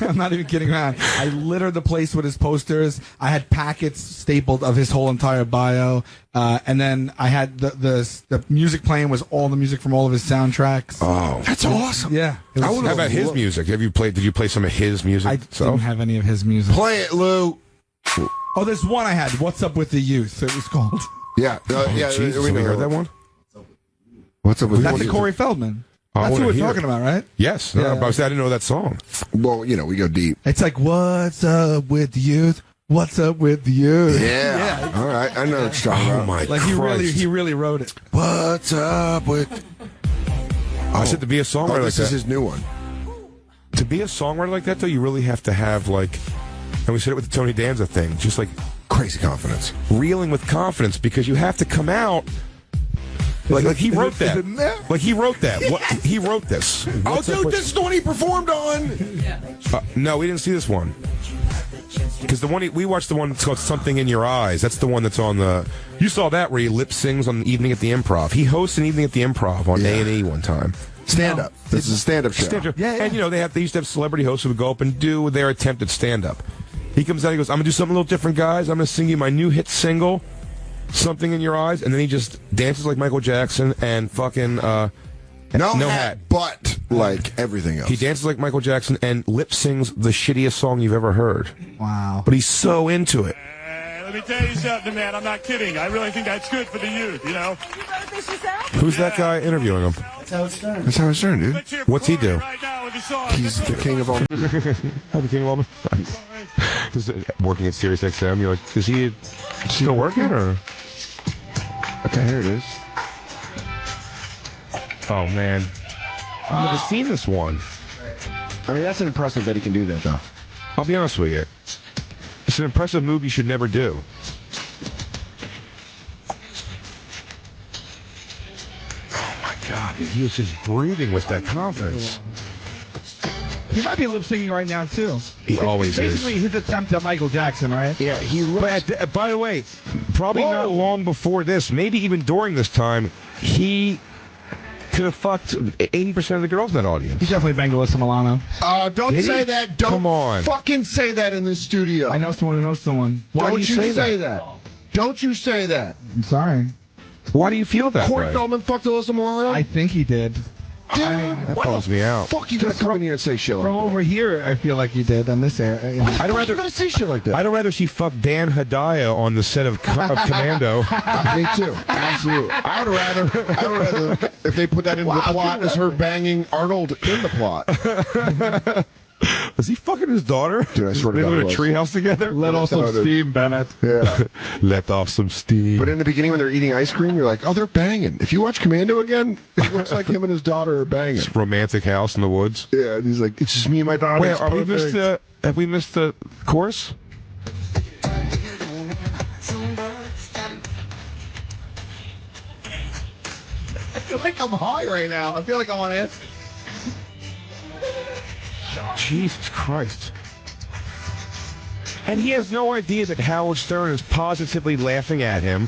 I'm not even kidding around. I littered the place with his posters. I had packets stapled of his whole entire bio, and then I had the music playing was all the music from all of his soundtracks. Oh, that's awesome! Yeah. How about his music? Did you play some of his music? I didn't have any of his music. Play it, Lou. Oh, there's one I had. What's Up with the Youth? It was called. Yeah, Jesus, we heard that one. What's up with That's the Corey Feldman. Oh, That's what we're talking about, right? Yes. No, I didn't know that song. Well, you know, we go deep. It's like, what's up with the youth? What's up with the youth? Yeah. All right. I know what you're talking about. Oh, my Like, Christ. he really wrote it. What's up with... I said to be a songwriter like this that. is his new one. To be a songwriter like that, though, you really have to have, like... And we said it with the Tony Danza thing. Just, like... Crazy confidence. Reeling with confidence, because you have to come out... Like he wrote that. Like he wrote that. What he wrote this. Oh, dude, this is the one he performed on. No, we didn't see this one. Because we watched the one that's called Something in Your Eyes. That's the one that's on the. You saw that where he lip sings on the Evening at the Improv. He hosts an Evening at the Improv on A&E one time. Stand up. This is a stand up show. Yeah. And you know they used to have celebrity hosts who would go up and do their attempt at stand up. He comes out. He goes, "I'm gonna do something a little different, guys. I'm gonna sing you my new hit single." Something in Your Eyes, and then he just dances like Michael Jackson and fucking no hat, but like everything else. He dances like Michael Jackson and lip sings the shittiest song you've ever heard. Wow. But he's so into it. Let me tell you something, man. I'm not kidding. I really think that's good for the youth, you know? Who's that guy interviewing him? That's how it's done, dude. What's he do? He's the king of all. The king of all. Just working at Sirius XM. You're like, is he still working or? Okay, here it is. Oh man, I've never seen this one. I mean, that's impressive that he can do that, though. I'll be honest with you. It's an impressive move you should never do. Oh my God, he was just breathing with that confidence. He might be lip singing right now too. He always is. Basically, his attempt at Michael Jackson, right? Yeah, he looks... But by the way, probably not long before this, maybe even during this time, he could have fucked 80% of the girls in that audience. He's definitely banged Alyssa Milano. Don't say that. Don't Come on. fucking say that in this studio. I know someone who knows someone. Why don't you say that? Don't you say that. I'm sorry. Why do you feel that Corey way? Feldman fucked Alyssa Milano? I think he did. That bums me out. Fuck, you gotta come in here and say shit like From over here, I feel like he did on this area. I'd rather say shit like that. I'd rather she fuck Dan Hedaya on the set of Commando. Me too. Absolutely. I would rather if they put that into the plot as her banging Arnold in the plot. Was he fucking his daughter? Dude, I swear to They God, live in it a was. treehouse together. Let off some steam, Bennett. Yeah. Let off some steam. But in the beginning when they're eating ice cream, you're like, oh, they're banging. If you watch Commando again, it looks like him and his daughter are banging. Romantic house in the woods. Yeah, and he's like, it's just me and my daughter. Wait, It's have we missed the chorus? I feel like I'm high right now. I feel like I'm on acid. Jesus Christ. And he has no idea that Howard Stern is positively laughing at him,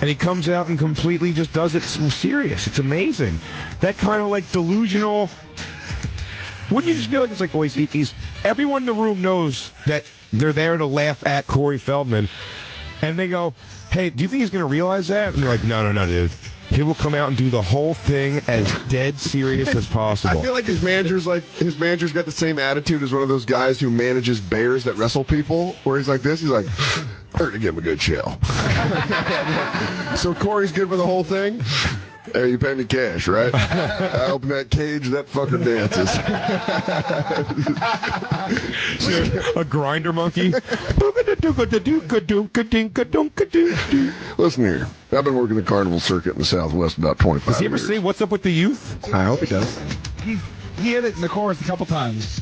and he comes out and completely just does it serious. It's amazing. That kind of like delusional. Wouldn't you just feel like it's like, boys, he's everyone in the room knows that they're there to laugh at Corey Feldman, and they go, hey, do you think he's going to realize that? And they're like, no, dude. He will come out and do the whole thing as dead serious as possible. I feel like his manager's got the same attitude as one of those guys who manages bears that wrestle people, where he's like this. He's like, I'm going to give him a good chill. So Corey's good for the whole thing? Hey, you pay me cash, right? I open that cage, that fucker dances. A grinder monkey. Listen here. I've been working the carnival circuit in the Southwest about 25 years. Does he ever say, what's up with the youth? I hope he does. He hit it in the chorus a couple times.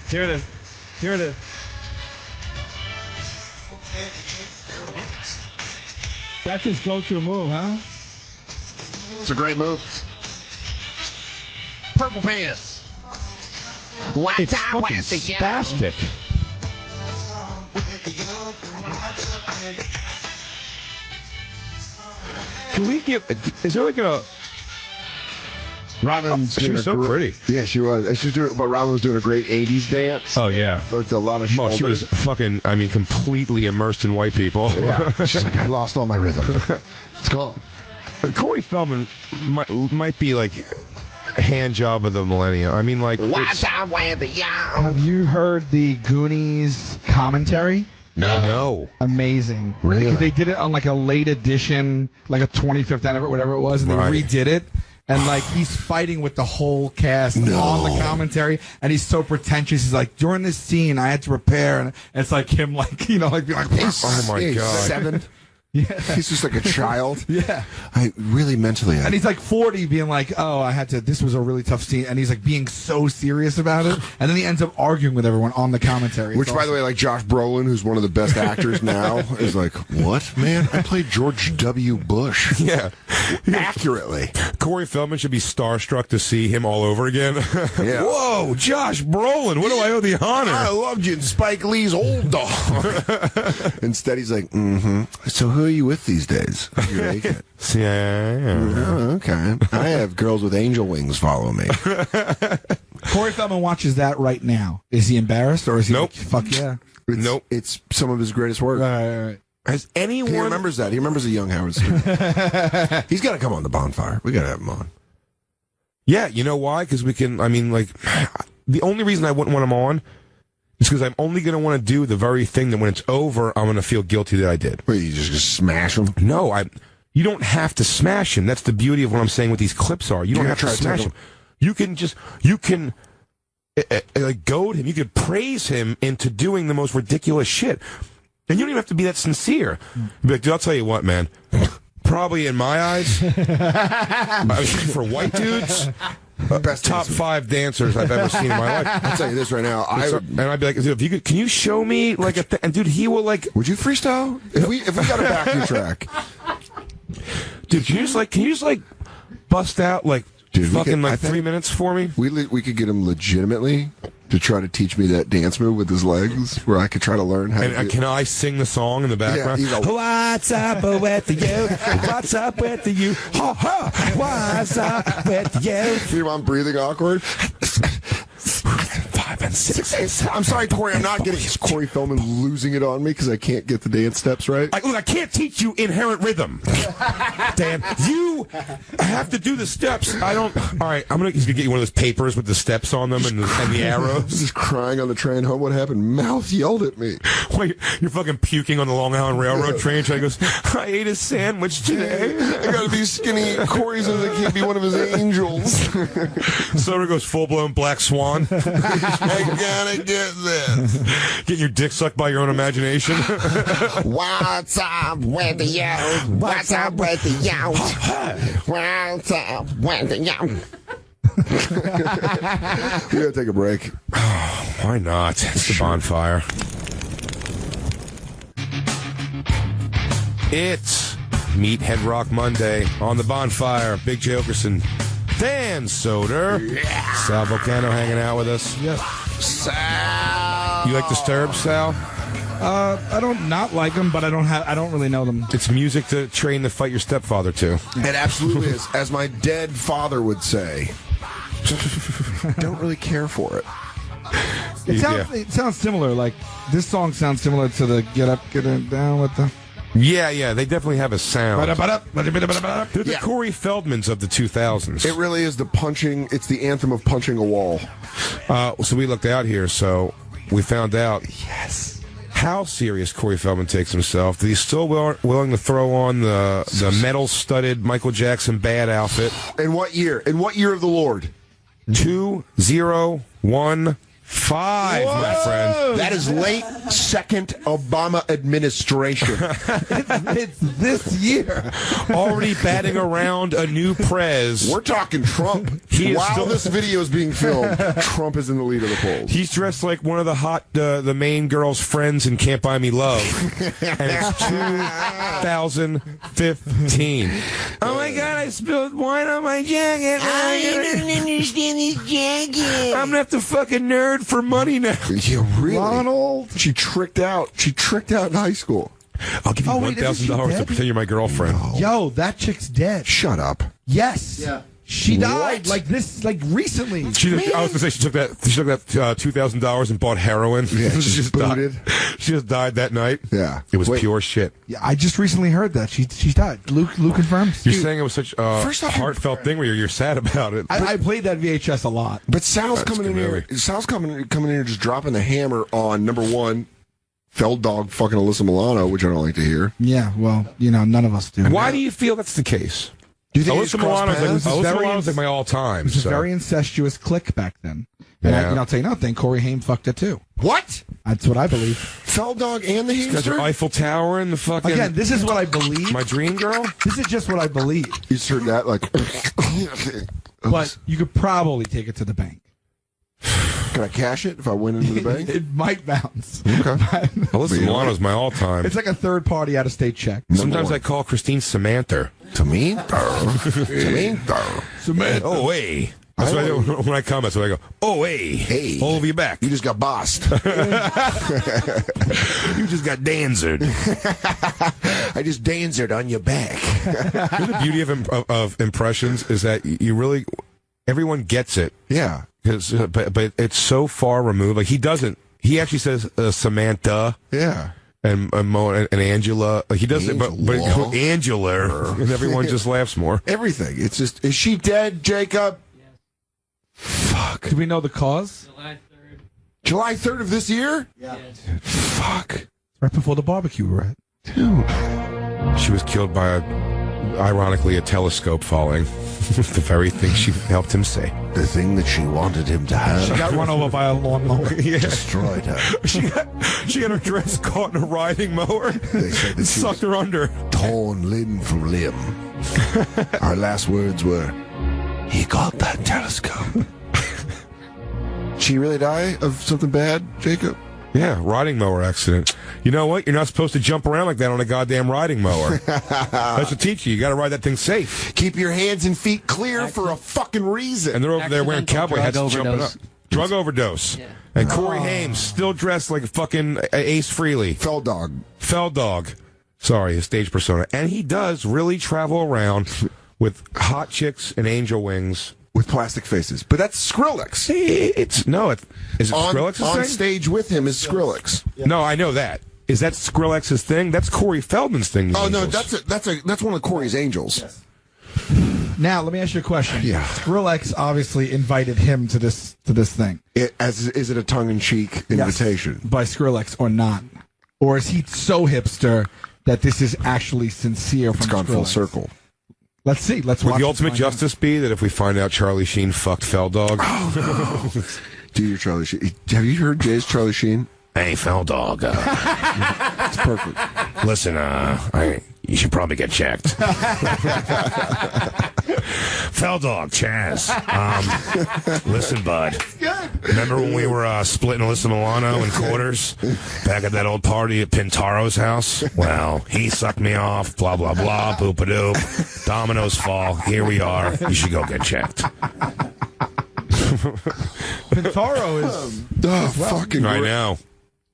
Here it is. Here it is. That's his go-to move, huh? It's a great move. Purple pants. It's fucking spastic. Can we give... Is there like a... Robin's she was so pretty. Yeah, she was. And she's doing, but Robin was doing a great 80s dance. Oh, yeah. With a lot of shoulders. She was fucking, I mean, completely immersed in white people. Yeah. She's like, I lost all my rhythm. It's cool. Corey Feldman might be like a hand job of the millennium. I mean, like... Have you heard the Goonies commentary? No. Amazing. Really? They did it on like a late edition, like a 25th anniversary, whatever it was, and they redid it. And, like, he's fighting with the whole cast on the commentary, and he's so pretentious. He's like, during this scene, I had to prepare, and it's like him, like, you know, like, being like, oh, my God. 7. Yeah. He's just like a child. Yeah. I really mentally. And he's like 40 being like, oh, this was a really tough scene. And he's like being so serious about it. And then he ends up arguing with everyone on the commentary. Which, by the way, like Josh Brolin, who's one of the best actors now, is like, what, man? I played George W. Bush. Yeah. Accurately. Corey Feldman should be starstruck to see him all over again. Yeah. Whoa, Josh Brolin, what do I owe the honor? I loved you in Spike Lee's Old Dog. Instead, he's like, so who are you with these days? You're naked. Oh, okay. I have girls with angel wings follow me. Corey Feldman watches that right now. Is he embarrassed, or is he Nope. like, fuck yeah? Nope. It's some of his greatest work. Right. Has anyone... He remembers that. He remembers a young Howard Stern. He's got to come on the Bonfire. We got to have him on. Yeah, you know why? Because we can, I mean, like, the only reason I wouldn't want him on is because I'm only going to want to do the very thing that when it's over, I'm going to feel guilty that I did. Wait, you just gonna smash him? No, you don't have to smash him. That's the beauty of what I'm saying with these clips are. You don't have to smash him. You can like goad him. You could praise him into doing the most ridiculous shit. And you don't even have to be that sincere. Be like, dude, I'll tell you what, man. Probably in my eyes, for white dudes, Best top dancer. 5 dancers I've ever seen in my life. I'll tell you this right now. And I'd be like, dude, if you could, can you show me like a thing? And dude, he will like. Would you freestyle? If we got a backing track, dude, can you just like bust out like fucking like 3 minutes for me? we could get him legitimately to try to teach me that dance move with his legs, where I could try to learn how. And can I sing the song in the background? Yeah, what's up with you? What's up with you? Ha ha! What's up with you? Feel I'm breathing awkward. 5 and 6. I'm sorry, Corey. I'm not getting Corey Feldman losing it on me because I can't get the dance steps right. Look, I can't teach you inherent rhythm. Dan, you have to do the steps. I don't. All right, he's gonna get you one of those papers with the steps on them and the arrows. Just crying on the train home. What happened? Mouth yelled at me. Well, you're fucking puking on the Long Island Railroad train. He goes, I ate a sandwich today. I gotta be skinny. Corey says I can't be one of his angels. Soda goes full-blown Black Swan. I gotta get this. Getting your dick sucked by your own imagination. What's up with you? What's up with you? What's up with you? We gotta take a break. Why not? It's the Bonfire. It's Meathead Rock Monday on the Bonfire. Big J. Okerson, Dan Soder, Sal Volcano hanging out with us. Yes. Sal. You like Disturbed, Sal? I don't not like them, but I don't really know them. It's music to train to fight your stepfather to. It absolutely is. As my dead father would say, don't really care for it. It sounds similar. Like this song sounds similar to the Get Up, Get Down with the. Yeah, they definitely have a sound. They're the Yeah. Corey Feldmans of the 2000s. It really is it's the anthem of punching a wall. So we looked out here, so we found out Yes. how serious Corey Feldman takes himself. That he's still willing to throw on the metal-studded Michael Jackson bad outfit. In what year? In what year of the Lord? 2015, my friend. That is late second Obama administration. It's this year. Already batting around a new prez. We're talking Trump. He is While still- this video is being filmed, Trump is in the lead of the polls. He's dressed like one of the main girl's friends in Can't Buy Me Love. And it's 2015. Oh my God, I spilled wine on my jacket. I don't understand this jacket. I'm gonna have to fucking nerd for money now. Yeah, really? Ronald. She tricked out. She tricked out in high school. I'll give you Oh, wait, isn't she $1,000 to dead? pretend you're my girlfriend. Yo, that chick's dead. Shut up. Yes. Yeah. She died What? recently. I was gonna say she took that $2,000 and bought heroin. Yeah, she just just died. booted. She just died that night. Yeah. It was Wait. pure shit. Yeah, I just recently heard that she died. Luke confirms. You're saying it was such a First off, heartfelt thing where you're sad about it. I played that VHS a lot. But Sal's That's coming in good, here. Sal's coming in here just dropping the hammer on number one, Feld Dog fucking Alyssa Milano, which I don't like to hear. Yeah, well, none of us do. Why do you feel that's the case? Do you think Alyssa Milano's like my all-time. It was so. a very incestuous clique back then. And Yeah. I'll tell you nothing, Corey Haim fucked it too. What? That's what I believe. Feld Dog and the Got your hamster? Eiffel Tower and the fucking... Again, this is what I believe. my dream girl? This is just what I believe. You just heard that? Like, But you could probably take it to the bank. can I cash it if I went into the bank? It might bounce. Okay. Alyssa Milano's my all-time. It's like a third party out of state check. Sometimes I call Christine Samantha. Samantha. Oh, hey. That's what I do when I come. That's what I go. Oh, hey. Hey. All over your back. You just got bossed. You just got danzered. I just dancered on your back. The beauty of impressions is that you really, everyone gets it. Yeah. But it's so far removed. Like, he doesn't. He actually says Samantha. Yeah. And Angela. Like, he does it, but Angela. And everyone just laughs more. Everything. It's just, is she dead, Jacob? Do we know the cause? July 3rd of this year? Yeah. Fuck. Right before the barbecue, right? She was killed by, ironically, a telescope falling. The very thing she helped him say. The thing that she wanted him to have. She got run over by a lawnmower. Destroyed her. She had her dress caught in a riding mower. They said that she Sucked her under. torn limb from limb. Our last words were, he got that telescope. She really die of something bad, Jacob? Yeah, riding mower accident. You know what? You're not supposed to jump around like that on a goddamn riding mower. That's what teach you. You got to ride that thing safe. Keep your hands and feet clear for a fucking reason. And they're over there wearing Accidental cowboy hats, drug jumping up. overdose. Drug overdose. Yeah. And Corey Haim still dressed like a fucking Ace Frehley. Fell dog. Fell dog. Sorry, his stage persona. And he does really travel around with hot chicks and angel wings. With plastic faces. But that's Skrillex. Is it Skrillex's on thing? stage with him is Skrillex. No, I know that. Is that Skrillex's thing? That's Corey Feldman's thing. Oh no, Angels. that's one of Corey's angels. Yes. Now, let me ask you a question. Yeah. Skrillex obviously invited him to this thing. Is it a tongue-in-cheek invitation? By Skrillex or not? Or is he so hipster that this is actually sincere from It's gone Skrillex? full circle. Let's see. Let's Would watch the it ultimate find justice be that if we find out Charlie Sheen fucked Fell Dog? Do your Charlie Sheen. Have you heard Jay's Charlie Sheen? Hey, Fell Dog. It's perfect. Listen, you should probably get checked. Fell Dog, Chaz. Listen, bud. Remember when we were splitting Alyssa Milano in quarters back at that old party at Pintaro's house? Well, he sucked me off, blah, blah, blah, boop-a-doop. Dominoes fall. Here we are. You should go get checked. Pintaro is... fucking I great. know.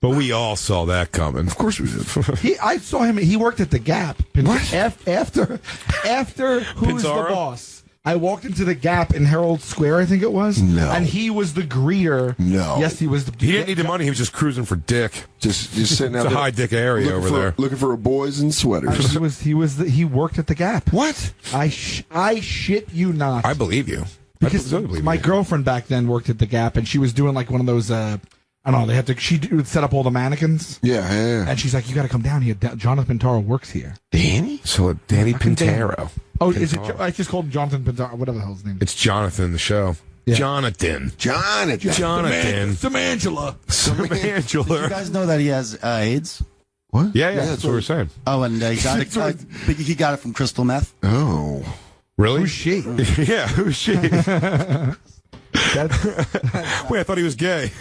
But we all saw that coming. Of course we did. I saw him. He worked at the Gap. After Who's the Pintaro? Boss? I walked into the Gap in Herald Square, I think it was. No. And he was the greeter. No. Yes, he was. He didn't need the money. He was just cruising for dick. Just sitting out It's a there. high dick area over there. Looking for boys in sweaters. He worked at the Gap. What? I shit you not. I believe you. Because I believe my you. girlfriend back then worked at the Gap, and she was doing like one of those. I don't know. They had to. She would set up all the mannequins, Yeah. and she's like, "You got to come down here. Jonathan Pintaro works here." Danny? So Danny Pintaro. Oh, is it? I just called him Jonathan Pintaro. Whatever the hell his name is. It's Jonathan, the show. Yeah. Jonathan. Jonathan. Samangela. Samangela. You guys know that he has AIDS? What? Yeah, that's what we're saying. Oh, and he got it. He got it from crystal meth. Oh. Really? Who's she? Yeah, who's she? Wait, I thought he was gay.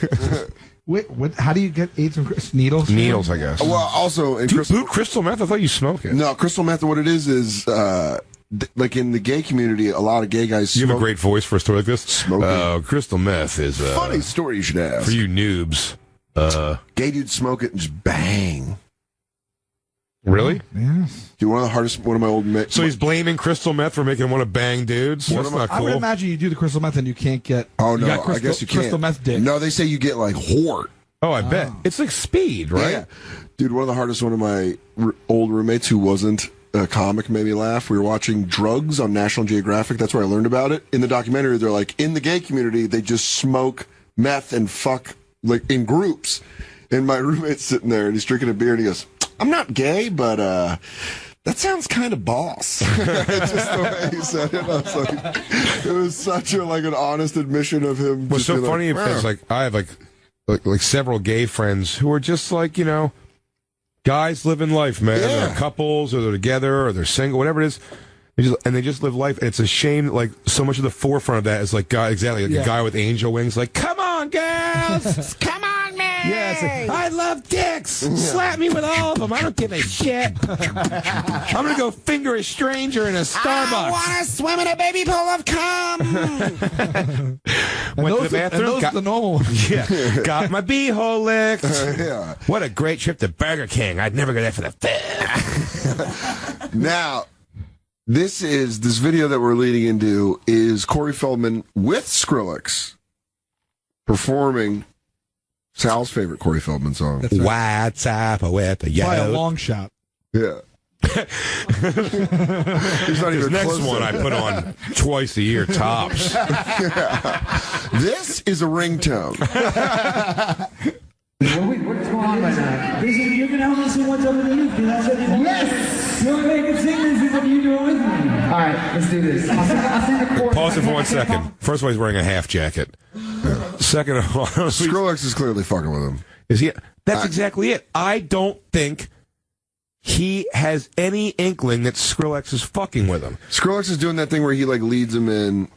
Wait, what? How do you get AIDS from needles? Needles, I guess. Well, also in Do you boot crystal meth? I thought you smoked it. No, crystal meth. What it is like in the gay community, a lot of gay guys. You have a great voice for a story like this. Smoking. Crystal meth is Funny story you should ask. for you noobs. Gay dudes smoke it and just bang. Really? Yes. Dude, one of my old mates. So he's blaming crystal meth for making him want to bang dudes. That's not I would cool. imagine you do the crystal meth and you can't get. Oh no, you got I guess you can't. Crystal meth dick. No, they say you get like hort. Oh, I bet it's like speed, right? Yeah. Dude, one of the hardest. One of my old roommates who wasn't a comic made me laugh. We were watching Drugs on National Geographic. That's where I learned about it. In the documentary, they're like, in the gay community, they just smoke meth and fuck like in groups. And my roommate's sitting there and he's drinking a beer and he goes, I'm not gay, but that sounds kind of boss. Just the way he said it. I was like, it was such a like an honest admission of him. What's so being funny is like I have like several gay friends who are just like, you know, guys living life, man. Yeah. They're couples or they're together or they're single, whatever it is. They just live life. And it's a shame that like so much of the forefront of that is like a guy with angel wings, like, come on, girls, come on, man. Yeah, it's like, I love dicks. Slap me with all of them. I don't give a shit. I'm gonna go finger a stranger in a Starbucks. I want to swim in a baby pool of cum. Went to the bathroom. Those are the normal ones. Yeah, got my beehole licked. Yeah. What a great trip to Burger King. I'd never go there for the food. Now, this video that we're leading into is Corey Feldman with Skrillex performing Sal's favorite Corey Feldman song. That's right. What's up with the By a yo? long shot. Yeah. He's not This even next close one to I it. put on twice a year tops. This is a ringtone. What's going on right now? You're going to help me sing What's Up in the Youth? Yes! You want to make it sing this? What are you doing with me? All right, let's do this. I'll sing the chorus. Pause it for 1 second. First of all, he's wearing a half jacket. Second of all, Skrillex is clearly fucking with him. is he? That's exactly it. I don't think he has any inkling that Skrillex is fucking with him. Skrillex is doing that thing where he like leads him in.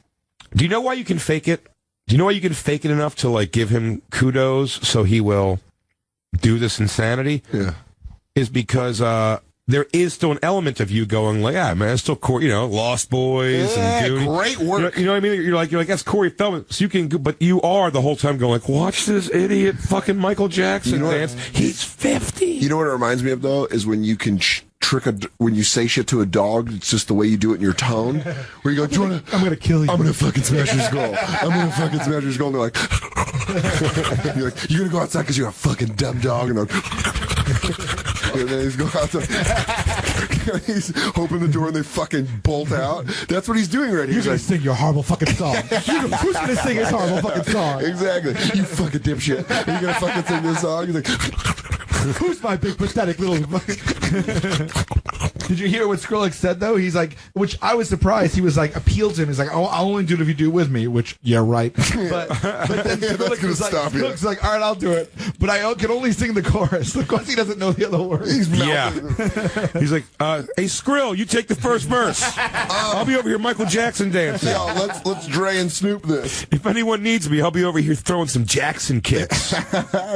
Do you know why you can fake it? Do you know why you can fake it enough to like give him kudos so he will do this insanity? Yeah. Is because there is still an element of you going like, man, it's still Corey, you know, Lost Boys Yeah, and Goonies. great work. You know what I mean? You're like that's Corey Feldman. So you can, but you are the whole time going like, watch this idiot fucking Michael Jackson You know what? dance. He's 50. You know what it reminds me of though is when you can when you say shit to a dog. It's just the way you do it in your tone. Where you go, do you wanna? I'm going to kill you. I'm gonna fucking smash your skull. I'm gonna fucking smash your skull. And they're like, you're like, you're gonna go outside because you're a fucking dumb dog. And, and then he's going outside. He's open the door and they fucking bolt out. That's what he's doing right here. You're He's going like, to sing your horrible fucking song. Who's going to sing his horrible fucking song? exactly. You fucking dipshit. Are you gonna fucking sing this song? He's like, Who's my big pathetic little... Did you hear what Skrillex said though? He's like, which I was surprised. He was like, appealed to him. He's like, oh, I'll only do it if you do it with me. Which, yeah, right. But then Skrillex was like, Skrillex like, all right, I'll do it. But I can only sing the chorus. Of course, he doesn't know the other words. He's He's like, hey, Skrill, you take the first verse. I'll be over here Michael Jackson dancing. Yo, let's Dre and Snoop this. If anyone needs me, I'll be over here throwing some Jackson kicks.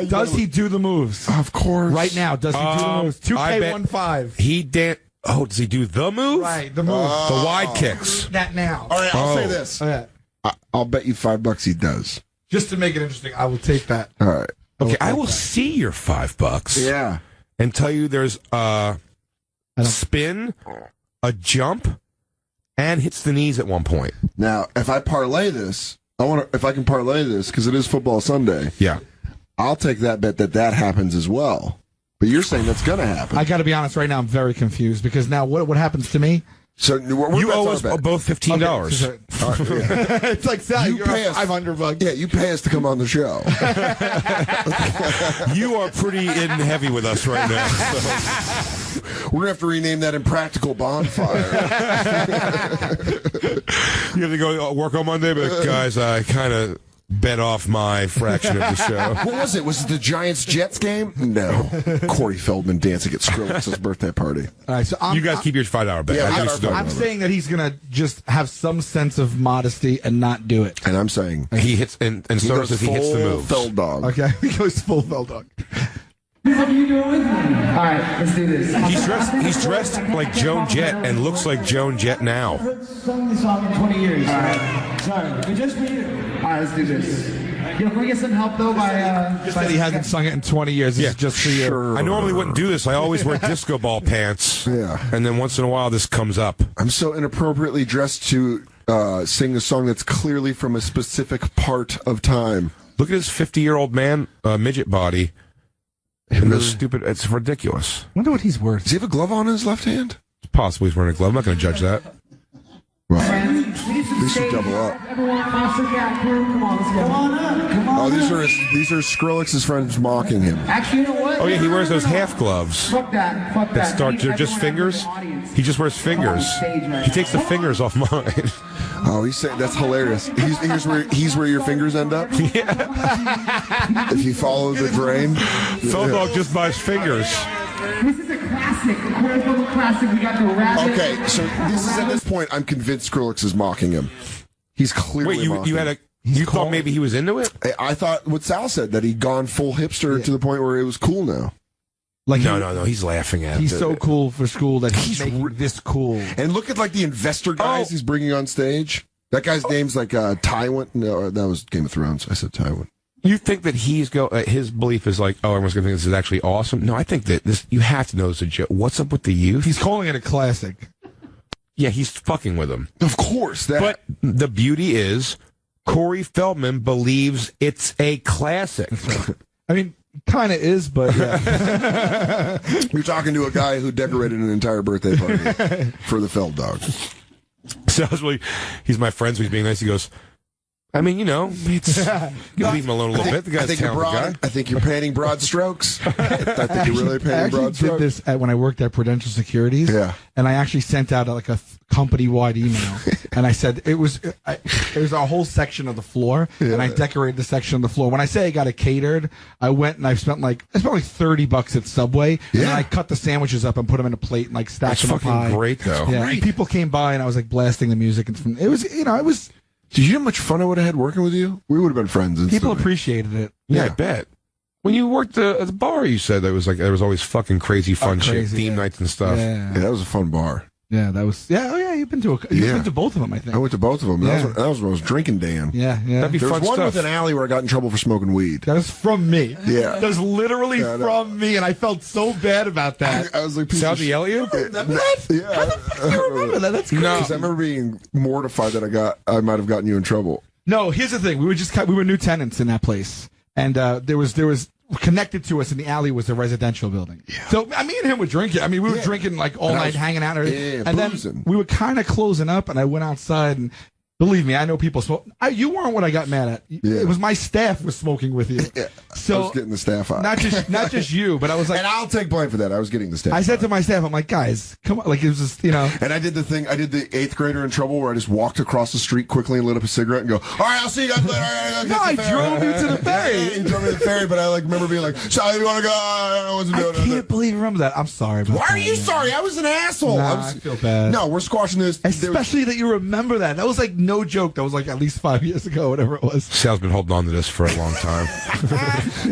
Does he do the moves? Of course. Right now, does he do the moves? 2K15. He Oh, does he do the move? Right, the move. The wide kicks. That now. All right, I'll say this. Oh, yeah. I'll bet you $5 he does. Just to make it interesting, I will take that. All right. Okay, I will see your $5. Yeah. And tell you there's a spin, a jump, and hits the knees at one point. Now, if I parlay this, if I can parlay this, because it is football Sunday. Yeah. I'll take that bet that happens as well. But you're saying that's going to happen. I got to be honest, right now I'm very confused because now what happens to me? So you owe us both $15. Okay. It's like Sal, you're $500. Yeah, you pay us to come on the show. You are pretty in heavy with us right now. So. We're going to have to rename that Impractical Bonfire. You have to go work on Monday, but guys, I kind of bet off my fraction of the show. What was it? Was it the Giants-Jets game? No. Corey Feldman dancing at Skrillex's birthday party. All right, so you guys keep your $5 bet. Yeah, I'm saying that he's going to just have some sense of modesty and not do it. And I'm saying he hits, and so does he hits the moves. Feld dog. Okay, he goes full fell dog. What are you doing with me? All right, let's do this. He's dressed like Joan Jett and looks like Joan Jett now. I've sung this song in 20 years. All right, sorry, but just for you. All right, let's do this. Yo, can we get some help though by? Just that he hasn't sung it in 20 years. This is just for you. Sure. I normally wouldn't do this. I always wear disco ball pants. Yeah. And then once in a while, this comes up. I'm so inappropriately dressed to sing a song that's clearly from a specific part of time. Look at his 50-year-old man, midget body. And those stupid, it's ridiculous. I wonder what he's worth. Does he have a glove on his left hand? Possibly he's wearing a glove. I'm not going to judge that. Well, they should double up. Everyone, Monster Cat crew, come on, let's go. Come on up, come on. Oh, these are Skrillex's friends mocking him. Actually, you know what? Oh yeah, he wears those half gloves. Fuck that. Fuck that. They're just fingers. He just wears fingers. He takes the fingers off mine. Oh, he's saying that's hilarious. He's where your fingers end up. Yeah. If you follow the drain. Feld dog just buys fingers. This is a classic, a Corey Feldman classic. We got the rabbit. Okay, so this is at this point, I'm convinced Skrillex is mocking him. He's clearly mocking him. You thought maybe he was into it? I thought what Sal said, that he'd gone full hipster to the point where it was cool now. Like no, he's laughing at it. He's so cool for school that he's making this cool. And look at like the investor guys he's bringing on stage. That guy's name's like Tywin. No, that was Game of Thrones. I said Tywin. You think that his belief is like, oh, everyone's going to think this is actually awesome? No, I think that you have to know it's a joke. What's up with the youth? He's calling it a classic. Yeah, he's fucking with them. Of course. But the beauty is, Corey Feldman believes it's a classic. I mean, kind of is, but yeah. You're talking to a guy who decorated an entire birthday party for the Feld dog. So he's my friend, so he's being nice. He goes, I mean, you leave him alone a little bit. The guy's a talented guy. I think you're painting broad strokes. I think you're really painting broad strokes. I did this when I worked at Prudential Securities. Yeah. And I actually sent out like a company-wide email. And I said, it was a whole section of the floor. Yeah. And I decorated the section of the floor. When I say I got it catered, I went and I spent like $30 at Subway. Yeah. And I cut the sandwiches up and put them in a plate and like stacked them up high. That's fucking great, though. Yeah. Great. People came by and I was like blasting the music. And it was. Did you know how much fun I would have had working with you? We would have been friends instantly. People appreciated it. Yeah, I bet. When you worked at the bar, you said there was always fucking crazy fun shit, theme nights and stuff. Yeah, that was a fun bar. Yeah, that was. Yeah, oh yeah, you've been to both of them, I think. I went to both of them. Yeah. That was when I was drinking, Dan. Yeah. That'd be there fun was one stuff. with an alley where I got in trouble for smoking weed. That was from me. Yeah, that was literally from me, and I felt so bad about that. I was like, Sal, did he yell at you? Yeah. How the fuck do you remember that? That's crazy. Because I remember being mortified that I might have gotten you in trouble. No, here's the thing. We were new tenants in that place, and there was connected to us in the alley was a residential building. Yeah. So me and him were drinking. I mean, we were drinking like all night, hanging out, and then we were kind of closing up. And I went outside, and Believe me, I know people smoke. You weren't what I got mad at. It was my staff was smoking with you. Yeah. So I was getting the staff out. Not just you, but I was like, and I'll take blame for that. I was getting the staff. I said to my staff, I'm like, guys, come on, like it was just, you know. And I did the thing. I did the 8th grader in trouble where I just walked across the street quickly and lit up a cigarette and go, all right, I'll see you guys later. I drove you to the ferry. You drove me to the ferry, but I like remember being like, sorry, you want to go? I wasn't doing it. I can't believe you remember that. I'm sorry. Why are you sorry? I was an asshole. I feel bad. No, we're squashing this. Especially that you remember that. That was like no joke. That was like at least 5 years ago, whatever it was. Sal's been holding on to this for a long time.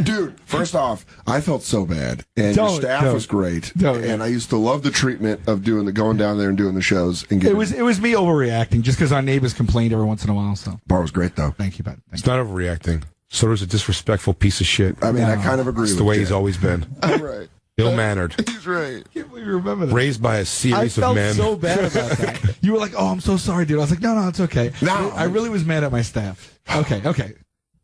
Dude, first off, I felt so bad. And your staff was great. And I used to love the treatment of going down there and doing the shows. And it was me overreacting just because our neighbors complained every once in a while. So Bar was great, though. Thank you, bud. It's not overreacting. Soder's a disrespectful piece of shit. I mean, I kind of agree with It's the way Jay. he's always been. Right. Ill-mannered. He's right. I can't believe you remember that. Raised by a series of men. I felt so bad about that. You were like, "Oh, I'm so sorry, dude." I was like, "No, it's okay." No, I really was mad at my staff. Okay.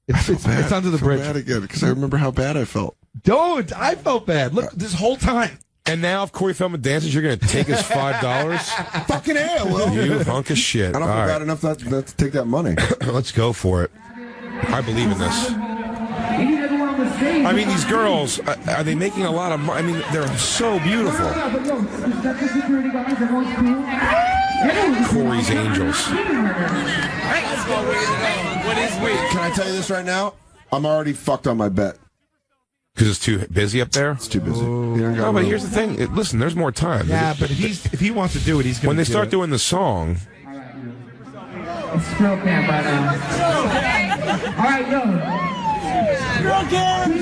It's under the bridge. Bad again because I remember how bad I felt. Don't. I felt bad. Look, this whole time. And now, if Corey Feldman dances, you're going to take his $5? Fucking hell, Will. You hunk of shit. I don't feel bad enough to take that money. Let's go for it. I believe in this. I mean, these girls, are they making a lot of money? I mean, they're so beautiful. Corey's Angels. What is weird? Can I tell you this right now? I'm already fucked on my bet. Because it's too busy up there? It's too busy. No, but here's the thing. Listen, there's more time. Yeah, but if he wants to do it, he's going to When they do start it. doing the song... It's Skrill Camp right now. All right, yo. Skrill Camp!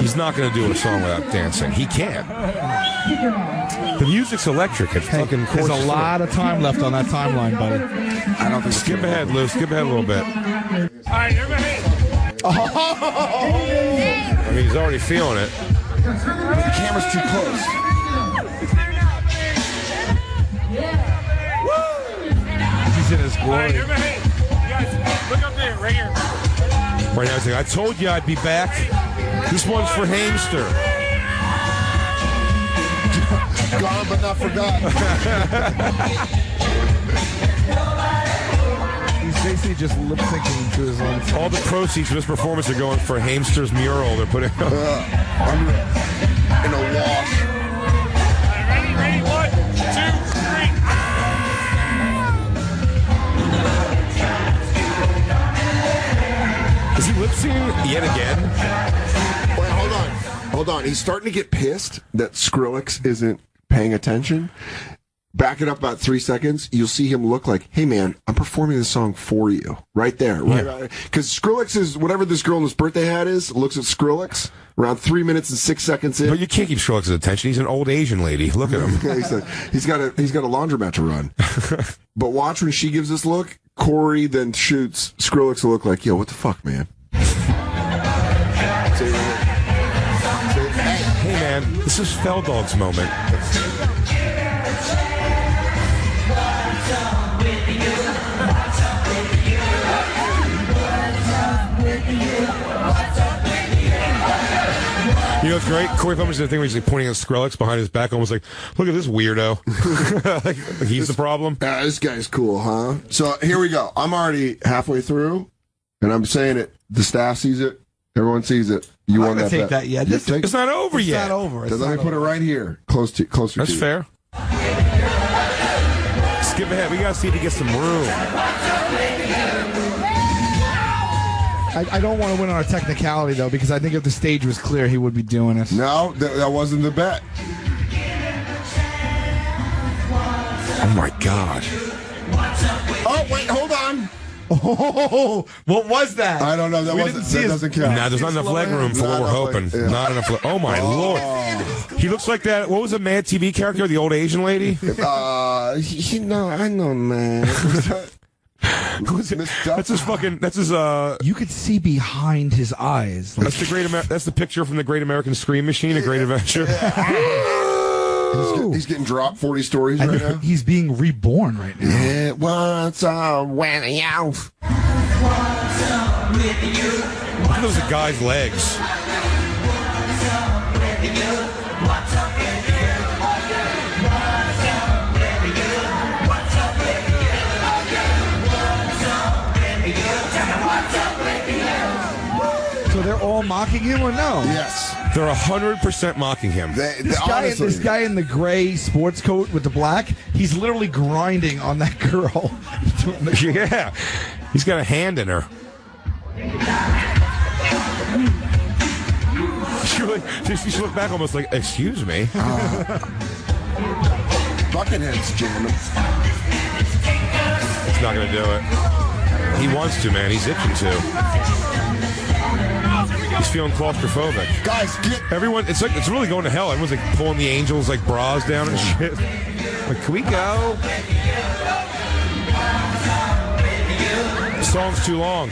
He's not going to do a song without dancing. He can't. The music's electric. It fucking There's a lot of time left on that timeline, buddy. I don't think. Skip ahead, Lou. Skip ahead a little bit. All right, everybody. I mean, he's already feeling it. The camera's too close. He's in his All right, glory. everybody. You guys, look up there, right here. Right now, he's like, I told you I'd be back. This one's for Hamster. Gone but not forgotten. He's basically just lip syncing to his own. All the proceeds for this performance are going for Hamster's mural. They're putting up. In a wash. Ready? 1, 2, 3. Is he lip syncing yet again? Wait, hold on. He's starting to get pissed that Skrillex isn't paying attention. Back it up about 3 seconds. You'll see him look like, hey, man, I'm performing this song for you. Right there. Right? Because Skrillex is, whatever this girl in this birthday hat is, looks at Skrillex around 3 minutes and 6 seconds in. But you can't keep Skrillex's attention. He's an old Asian lady. Look at him. he's got a laundromat to run. But watch when she gives this look, Corey then shoots. Skrillex will look like, yo, what the fuck, man? Hey, man, this is Feldog's moment. You know what's great? Corey Feldman's the thing where he's like pointing at Skrillex behind his back, almost like, look at this weirdo. like he's the problem. This guy's cool, huh? So here we go. I'm already halfway through, and I'm saying it. The staff sees it. Everyone sees it. You won that. Take that yet? It's not over yet. It's not over. Let me put it right here, closer. That's fair. Skip ahead. We gotta see if he gets some room. I don't want to win on a technicality, though, because I think if the stage was clear, he would be doing it. No, that wasn't the bet. Oh, my God. Oh, wait, hold on. Oh, what was that? I don't know. That doesn't count. Nah, there's not enough leg room for what we're hoping. Not enough. Oh, my Lord. He looks like that. What was the Mad TV character? The old Asian lady? I know, man. That's his fucking. That's his. You could see behind his eyes. That's the that's the picture from the Great American Scream Machine, A Great Adventure. He's getting dropped 40 stories right now. He's being reborn right now. Yeah, what's up with you? Look at those guy's legs. they're all mocking him or no? Yes. They're 100% mocking him. This guy in the gray sports coat with the black, he's literally grinding on that girl. Yeah. He's got a hand in her. She should look back almost like, excuse me. Buckethead's jamming. He's not going to do it. He wants to, man. He's itching to. He's feeling claustrophobic. Guys, everyone. It's really going to hell. Everyone's like pulling the angels like bras down and shit. Like, can we go? The song's too long.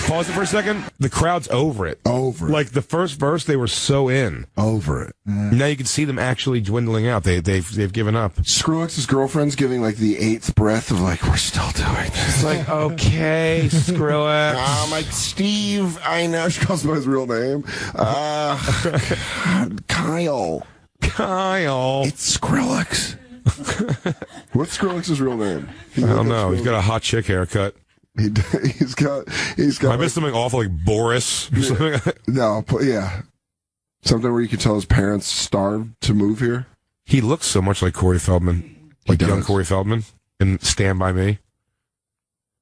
Pause it for a second. The crowd's over it. Like the first verse, they were so in. Over it. Now you can see them actually dwindling out. They've given up. Skrullex's girlfriend's giving like the 8th breath of like, we're still doing this. It's like, okay, Skrillex. I'm like, Steve, I know. She calls him by his real name. Kyle. It's Skrillex. What's Skrillex's real name? I don't know. He's got a hot chick haircut. He's got. I missed something awful like Boris. No, yeah, something where you could tell his parents starved to move here. He looks so much like Corey Feldman, like young Corey Feldman in Stand By Me,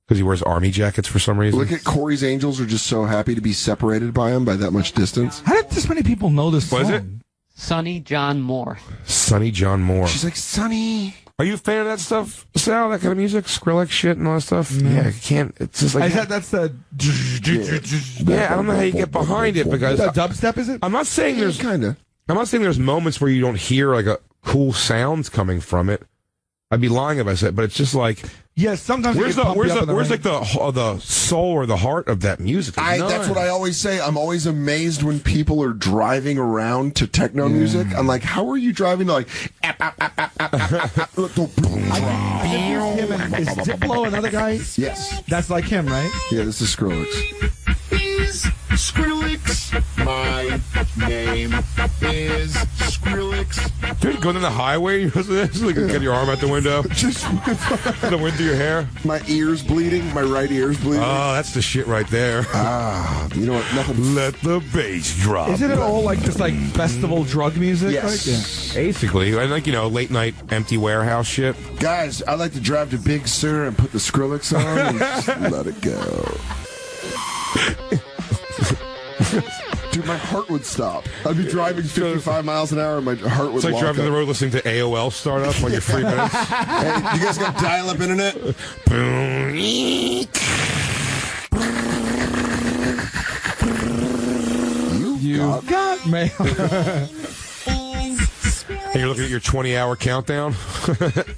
because he wears army jackets for some reason. Look at Corey's Angels are just so happy to be separated by him by that much distance. How did this many people know this song? What is it? Sonny John Moore. Sonny John Moore. She's like, Sonny. Are you a fan of that stuff, Sal? That kind of music, Skrillex shit and all that stuff? No. Yeah, I can't. It's just like that's the. Yeah, I don't know how you get behind it because the dubstep is it? I'm not saying there's kind of. I'm not saying there's moments where you don't hear like a cool sounds coming from it. I'd be lying if I said, but it's just like. Yes, sometimes. Where's like the soul or the heart of that music? That's what I always say. I'm always amazed when people are driving around to techno music. I'm like, how are you driving to like? Is Diplo another guy? Yes, that's like him, right? Yeah, this is Skrillex. Skrillex. My name is Skrillex. Dude, going down the highway, you like get your arm out the window, just the wind through your hair. My ears bleeding. My right ear's bleeding. Oh, that's the shit right there. You know what? Nothing. Let the bass drop. Isn't it all like just like festival drug music? Yes. Like, Basically, and like late night empty warehouse shit. Guys, I like to drive to Big Sur and put the Skrillex on and just let it go. Dude, my heart would stop. I'd be driving 55 miles an hour and my heart would It's like lock driving up. the road listening to AOL start up on your free minutes. Hey, you guys got dial-up internet? You got mail. And you're looking at your 20-hour countdown.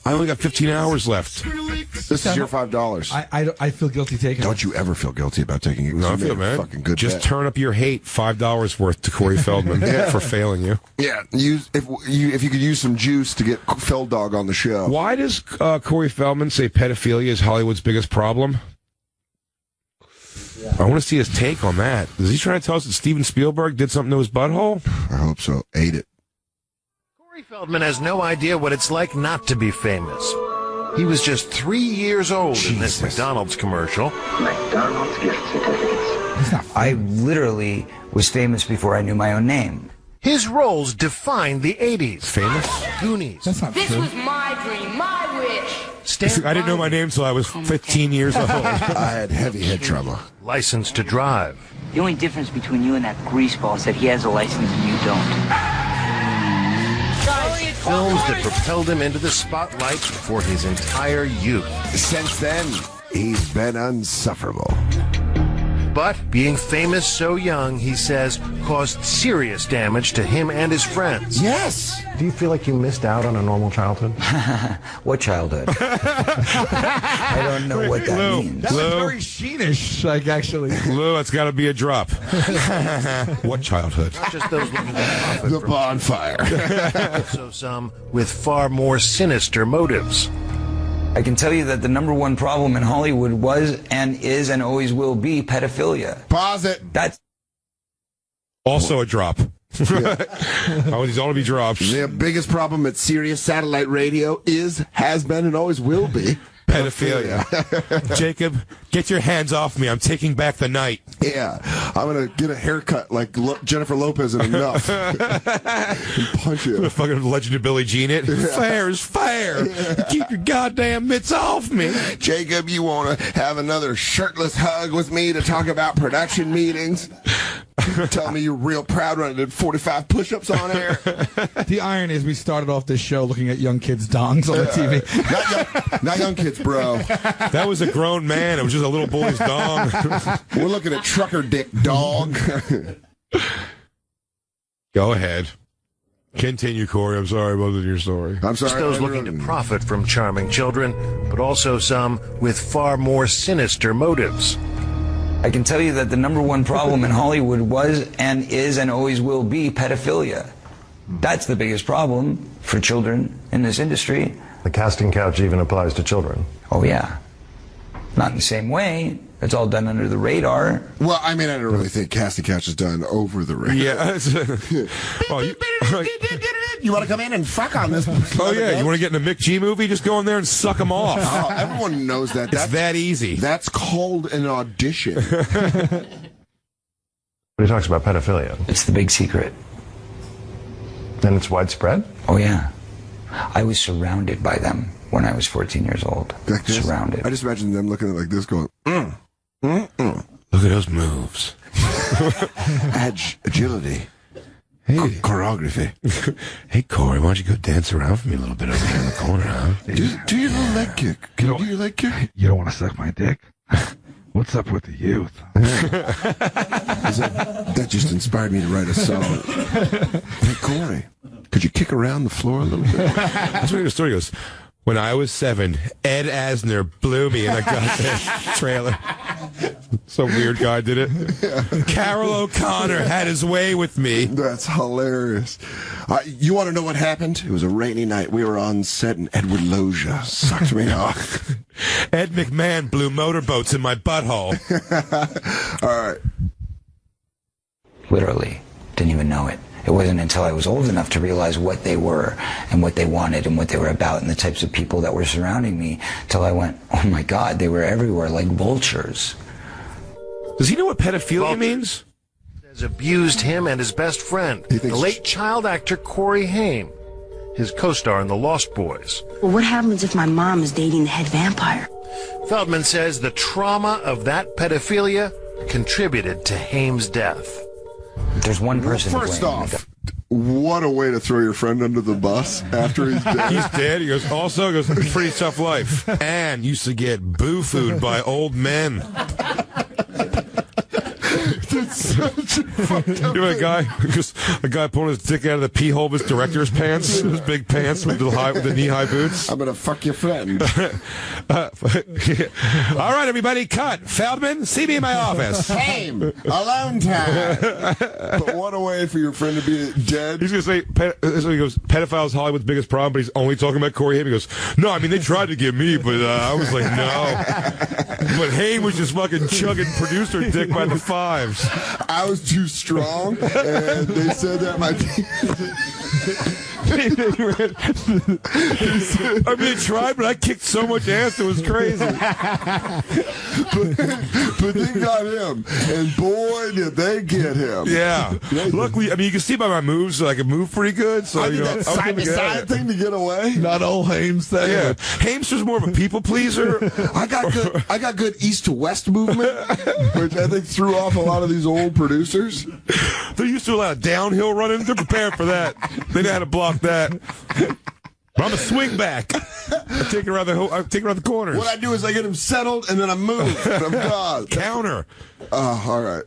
I only got 15 hours left. This is your $5. I feel guilty taking it. Don't you ever feel guilty about taking it? No, I You feel made a man. fucking good Just bet. turn up your hate. $5 worth to Corey Feldman for failing you. Yeah, if you could use some juice to get Feld Dog on the show. Why does Corey Feldman say pedophilia is Hollywood's biggest problem? I want to see his take on that. Is he trying to tell us that Steven Spielberg did something to his butthole? I hope so. Ate it. Corey Feldman has no idea what it's like not to be famous. He was just 3 years old in this McDonald's commercial. McDonald's gift certificates. I literally was famous before I knew my own name. His roles defined the 80s. Famous? Goonies. That's not This true. was my dream, my wish. I didn't know my name until I was 15 years old. I had heavy head trauma. License to Drive. The only difference between you and that greaseball is that he has a license and you don't. Films that propelled him into the spotlight for his entire youth. Since then, he's been unsufferable. But being famous so young, he says, caused serious damage to him and his friends. Yes. Do you feel like you missed out on a normal childhood? What childhood? I don't know what that means. That was very sheenish, like actually. Lou, it's got to be a drop. What childhood? Not just those looking to profit The from bonfire. also some with far more sinister motives. I can tell you that the number one problem in Hollywood was and is and always will be pedophilia. Pause it. That's Also a drop. Oh, these ought to be drops. The biggest problem at Sirius Satellite Radio has been, and always will be Pedophilia. Jacob, get your hands off me. I'm taking back the night. Yeah. I'm gonna get a haircut like Jennifer Lopez and enough, and punch you. The fucking Legend of Billie Jean it. Fair is fair. Yeah. Keep your goddamn mitts off me. Jacob, you want to have another shirtless hug with me to talk about production meetings? Tell me you're real proud when I did 45 push-ups on air. The irony is we started off this show looking at young kids' dongs on the TV. Not young kids, bro. That was a grown man. It was just a little boy's dong. We're looking at trucker dick, dog. Go ahead. Continue, Corey. I'm sorry about your story. I'm sorry. Those looking to profit from charming children, but also some with far more sinister motives. I can tell you that the number one problem in Hollywood was and is and always will be pedophilia. That's the biggest problem for children in this industry. The casting couch even applies to children. Oh, yeah. Not in the same way. It's all done under the radar. Well, I mean, I don't really think casting couch is done over the radar. Yeah. You want to come in and fuck on this? Oh, yeah. You want to get in a Mick G movie? Just go in there and suck them off. Oh, everyone knows that. It's that easy. That's called an audition. But he talks about pedophilia. It's the big secret. And it's widespread? Oh, yeah. I was surrounded by them when I was 14 years old. Like this? Surrounded. I just imagine them looking at it like this going, Look at those moves. agility. Hey. Choreography. Hey, Corey, why don't you go dance around for me a little bit over here in the corner, huh? Do your little leg kick. Can you do your leg kick? You don't want to suck my dick? What's up with the youth? That just inspired me to write a song. Hey, Corey, could you kick around the floor a little bit? That's what the story goes. When I was 7, Ed Asner blew me in a goddamn trailer. Some weird guy did it. Yeah. Carol O'Connor had his way with me. That's hilarious. You want to know what happened? It was a rainy night. We were on set, and Edward Loja sucked me off. Ed McMahon blew motorboats in my butthole. All right. Literally. Didn't even know it. It wasn't until I was old enough to realize what they were and what they wanted and what they were about and the types of people that were surrounding me till I went, oh my God, they were everywhere like vultures. Does he know what pedophilia means? Has abused him and his best friend, the late child actor Corey Haim, his co-star in The Lost Boys. Well, what happens if my mom is dating the head vampire? Feldman says the trauma of that pedophilia contributed to Haim's death. There's one person. First off, what a way to throw your friend under the bus after he's dead. He's dead. He goes, pretty tough life. And used to get boo-fooed by old men. That's such a fucked up You know a guy pulling his dick out of the pee hole of his director's pants, his big pants with the knee-high boots. I'm gonna fuck your friend. All right, everybody, cut. Feldman, see me in my office. Haim, alone time. But what a way for your friend to be dead. He's gonna say, so he goes, pedophile's Hollywood's biggest problem, but he's only talking about Corey Haim. He goes, no, I mean they tried to get me, but I was like, no. But Haim was just fucking chugging producer dick by the fives. I was too strong, and they said that my. I mean, they tried, but I kicked so much ass it was crazy. but they got him, and boy, did they get him. Yeah. Luckily, I mean, you can see by my moves, I can move pretty good. So I did that side-to-side thing to get away. Not old Hames thing. Yeah. Hamster's more of a people pleaser. I got good east to west movement, which I think threw off a lot of these old producers. They're used to a lot of downhill running. They're prepared for that. They know how to block that. But I'm a swing back. I take it around the corners. What I do is I get him settled and then I move. And I'm gone. Counter. All right.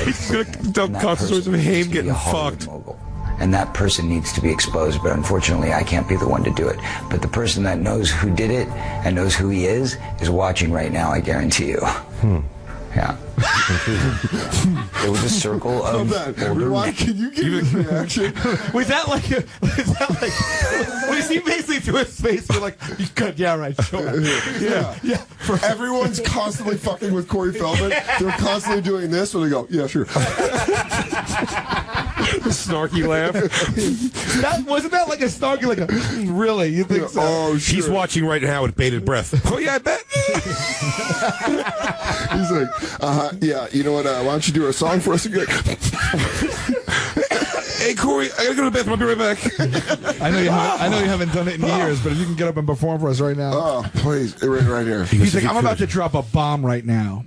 He's gonna concentrate on Haim getting fucked. Mogul. And that person needs to be exposed, but unfortunately I can't be the one to do it. But the person that knows who did it and knows who he is watching right now, I guarantee you. Yeah. It was a circle of older men. Can you give me this reaction? Was that like was he basically through his face and like, you cut, yeah, right, sure. Yeah. Everyone's constantly fucking with Corey Feldman. They're constantly doing this when they go, yeah, sure. Snarky laugh. Wasn't that like a snarky, like a, really? You think so? Oh, sure. He's watching right now with bated breath. Oh, yeah, I bet. He's like, yeah, you know what? Why don't you do a song for us again? Hey, Corey, I gotta go to the bathroom. I'll be right back. I know you haven't done it in years, but if you can get up and perform for us right now. Oh, please. Right here. He's like, I'm about to drop a bomb right now.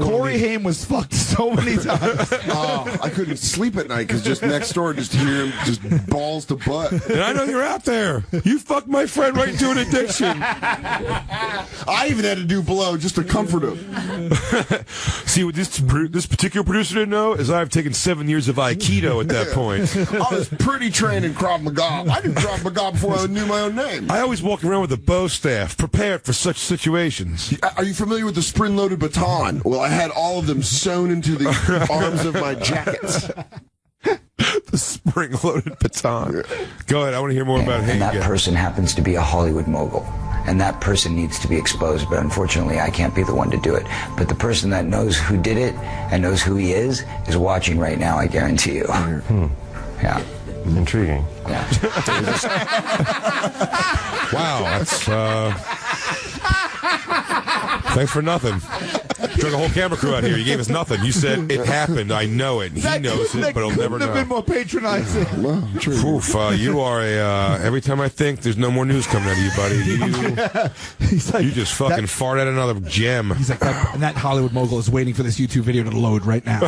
Corey Haim was fucked so many times. I couldn't sleep at night because just next door, just hear him just balls to butt. And I know you're out there. You fucked my friend right into an addiction. I even had to do blow just to comfort him. See, what this particular producer didn't know is I've taken 7 years of Aikido at that point. I was pretty trained in Krav Maga. I did Krav Maga before I knew my own name. I always walk around with a bow staff, prepared for such situations. Are you familiar with the spring-loaded baton? Well, I had all of them sewn into the arms of my jackets. The spring-loaded baton. Go ahead. I want to hear more about Haim. And that person happens to be a Hollywood mogul. And that person needs to be exposed, but unfortunately I can't be the one to do it. But the person that knows who did it and knows who he is watching right now, I guarantee you. Yeah. Intriguing. Yeah. Wow, that's thanks for nothing. Drug a whole camera crew out here. You gave us nothing. You said it happened. I know it. He knows it, but he'll never know. Couldn't have been more patronizing. Oof, you are every time I think there's no more news coming out of you, buddy, you just fucking fart out another gem. He's like, that Hollywood mogul is waiting for this YouTube video to load right now.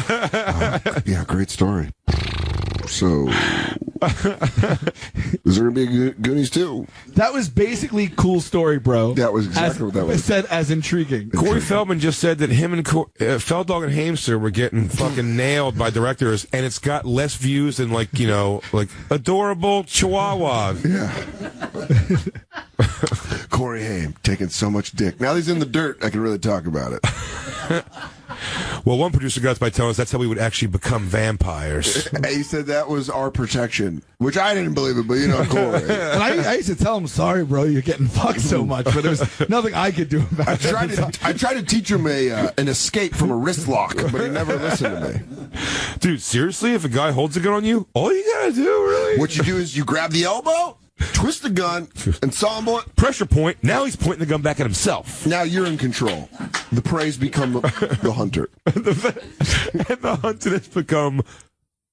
Yeah, great story. So, is there going to be a Goonies 2? That was basically cool story, bro. That was exactly what that was. Said as intriguing. Corey Feldman just said that him and Felddog and Hamster were getting fucking nailed by directors, and it's got less views than, like adorable chihuahuas. Yeah. Corey Haim taking so much dick. Now he's in the dirt, I can really talk about it. Well, one producer got us by telling us that's how we would actually become vampires. He said that was our protection, which I didn't believe it, but Corey. And I used to tell him, sorry, bro, you're getting fucked so much, but there's nothing I could do about it. I tried to teach him an escape from a wrist lock, but he never listened to me. Dude, seriously, if a guy holds a gun on you, all you gotta do, really? What you do is you grab the elbow, twist the gun, and ensemble it. Pressure point. Now he's pointing the gun back at himself. Now you're in control. The prey's become the hunter. And the hunted has become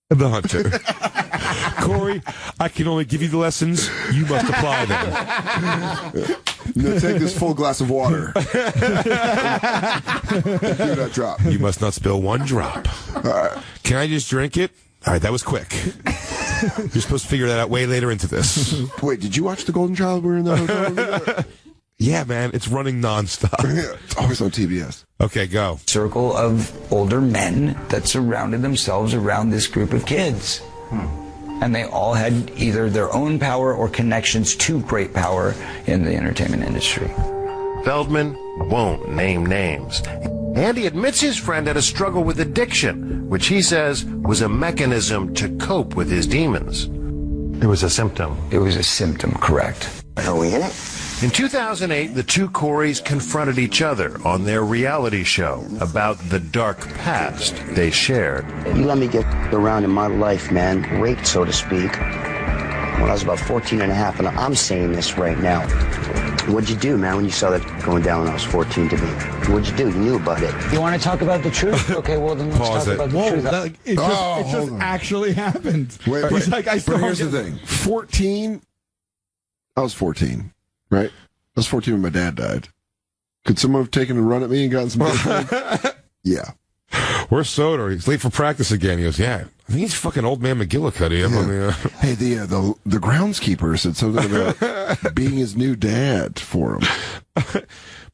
the hunter. Corey, I can only give you the lessons. You must apply them. Now take this full glass of water. Do that drop. You must not spill one drop. All right. Can I just drink it? All right, that was quick. You're supposed to figure that out way later into this. Wait, did you watch The Golden Child? We were in the hotel. Yeah, man, it's running nonstop. Yeah, it's always on TBS. Okay, go. Circle of older men that surrounded themselves around this group of kids. And they all had either their own power or connections to great power in the entertainment industry. Feldman won't name names. And he admits his friend had a struggle with addiction, which he says was a mechanism to cope with his demons. It was a symptom. It was a symptom, correct. Are we in it? In 2008, the two Coreys confronted each other on their reality show about the dark past they shared. You let me get around in my life, man, raped, so to speak, when I was about 14 and a half, and I'm saying this right now. What'd you do, man, when you saw that going down when I was 14 to me? What'd you do? You knew about it. You want to talk about the truth? Okay, well, then let's Pause talk about the truth. It just actually happened. Wait, He's like, but here's the thing. 14, I was 14, right? I was 14 when my dad died. Could someone have taken a run at me and gotten some dick? Yeah. Where's Soder? He's late for practice again. He goes, yeah. I think he's fucking old man McGillicuddy. Yeah. Hey, the groundskeeper said something about being his new dad for him.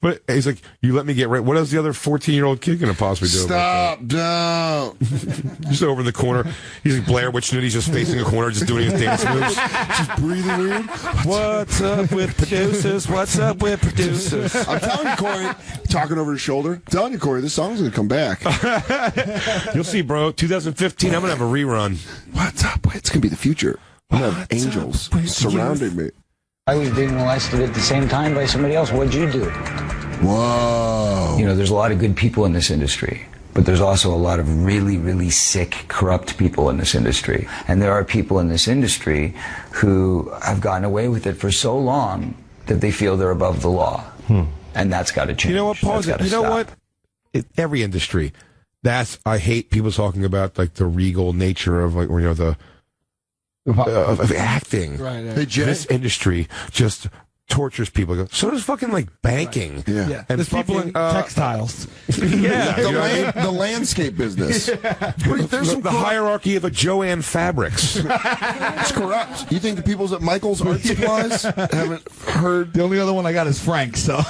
But he's like, you let me get right. What is the other 14-year-old kid going to possibly do? Stop, don't. Just over in the corner. He's like Blair Witch, and he's just facing a corner, just doing his dance moves. Just breathing weird. What's up with producers? What's up with producers? I'm telling you, Corey, talking over his shoulder. I'm telling you, Corey, this song's going to come back. You'll see, bro. 2015, I'm going to have a rerun. What's up? It's going to be the future. I'm going to have angels surrounding me. I was being molested at the same time by somebody else. What'd you do? Whoa. You know, there's a lot of good people in this industry, but there's also a lot of really, really sick, corrupt people in this industry. And there are people in this industry who have gotten away with it for so long that they feel they're above the law. And that's got to change. You know what? Pause it. You know what? Every industry. I hate people talking about like the regal nature of like, the of acting. Right. Hey, Jay. This industry just tortures people. So does fucking like banking. Right. Yeah. And there's people in textiles. The landscape business. There's the hierarchy of a Joanne Fabrics. It's corrupt. You think the people's at Michael's Art Supplies haven't heard? The only other one I got is Frank. So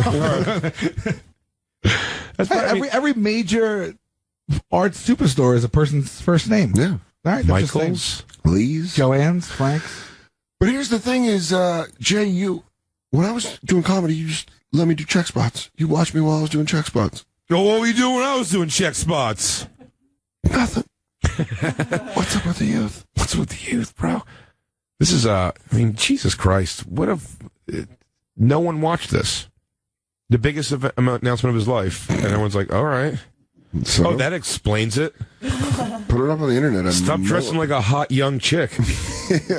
every major art superstore is a person's first name. Yeah. All right. Michael's, Lee's, Joanne's, Frank's. But here's the thing: is Jay, when I was doing comedy, you just let me do check spots. You watched me while I was doing check spots. Oh, what were you doing when I was doing check spots? Nothing. What's up with the youth? What's with the youth, bro? This is Jesus Christ! What if no one watched this? The biggest announcement of his life, and everyone's like, "All right." So, that explains it. Put it up on the internet. Stop dressing like a hot young chick.